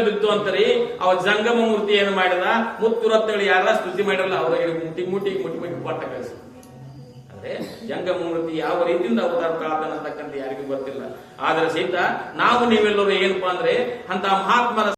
ಬಿದ್ದು ಅಂತಾರೆ. ಅವ ಜಂಗಮ ಮೂರ್ತಿ ಏನು ಮಾಡಿದ, ಮುತ್ತು ರತ್ನಗಳು ಯಾರ ಸ್ತುತಿ ಮಾಡಿರಲ್ಲ, ಅವ್ರಿಗೆ ಮುಟ್ಟಿ ಪಟ್ಟ ಕಳಿಸ. ಅಂದ್ರೆ ಜಂಗಮ ಮೂರ್ತಿ ಯಾವ ರೀತಿಯಿಂದ ಅವತಾರ ತಾಳ್ತಾನೆ ಅಂತಕ್ಕಂಥ ಯಾರಿಗೂ ಗೊತ್ತಿಲ್ಲ. ಆದ್ರೆ ಸಹಿತ ನಾವು ನೀವೆಲ್ಲರೂ ಏನಪ್ಪಾ ಅಂದ್ರೆ ಅಂತ ಮಹಾತ್ಮರ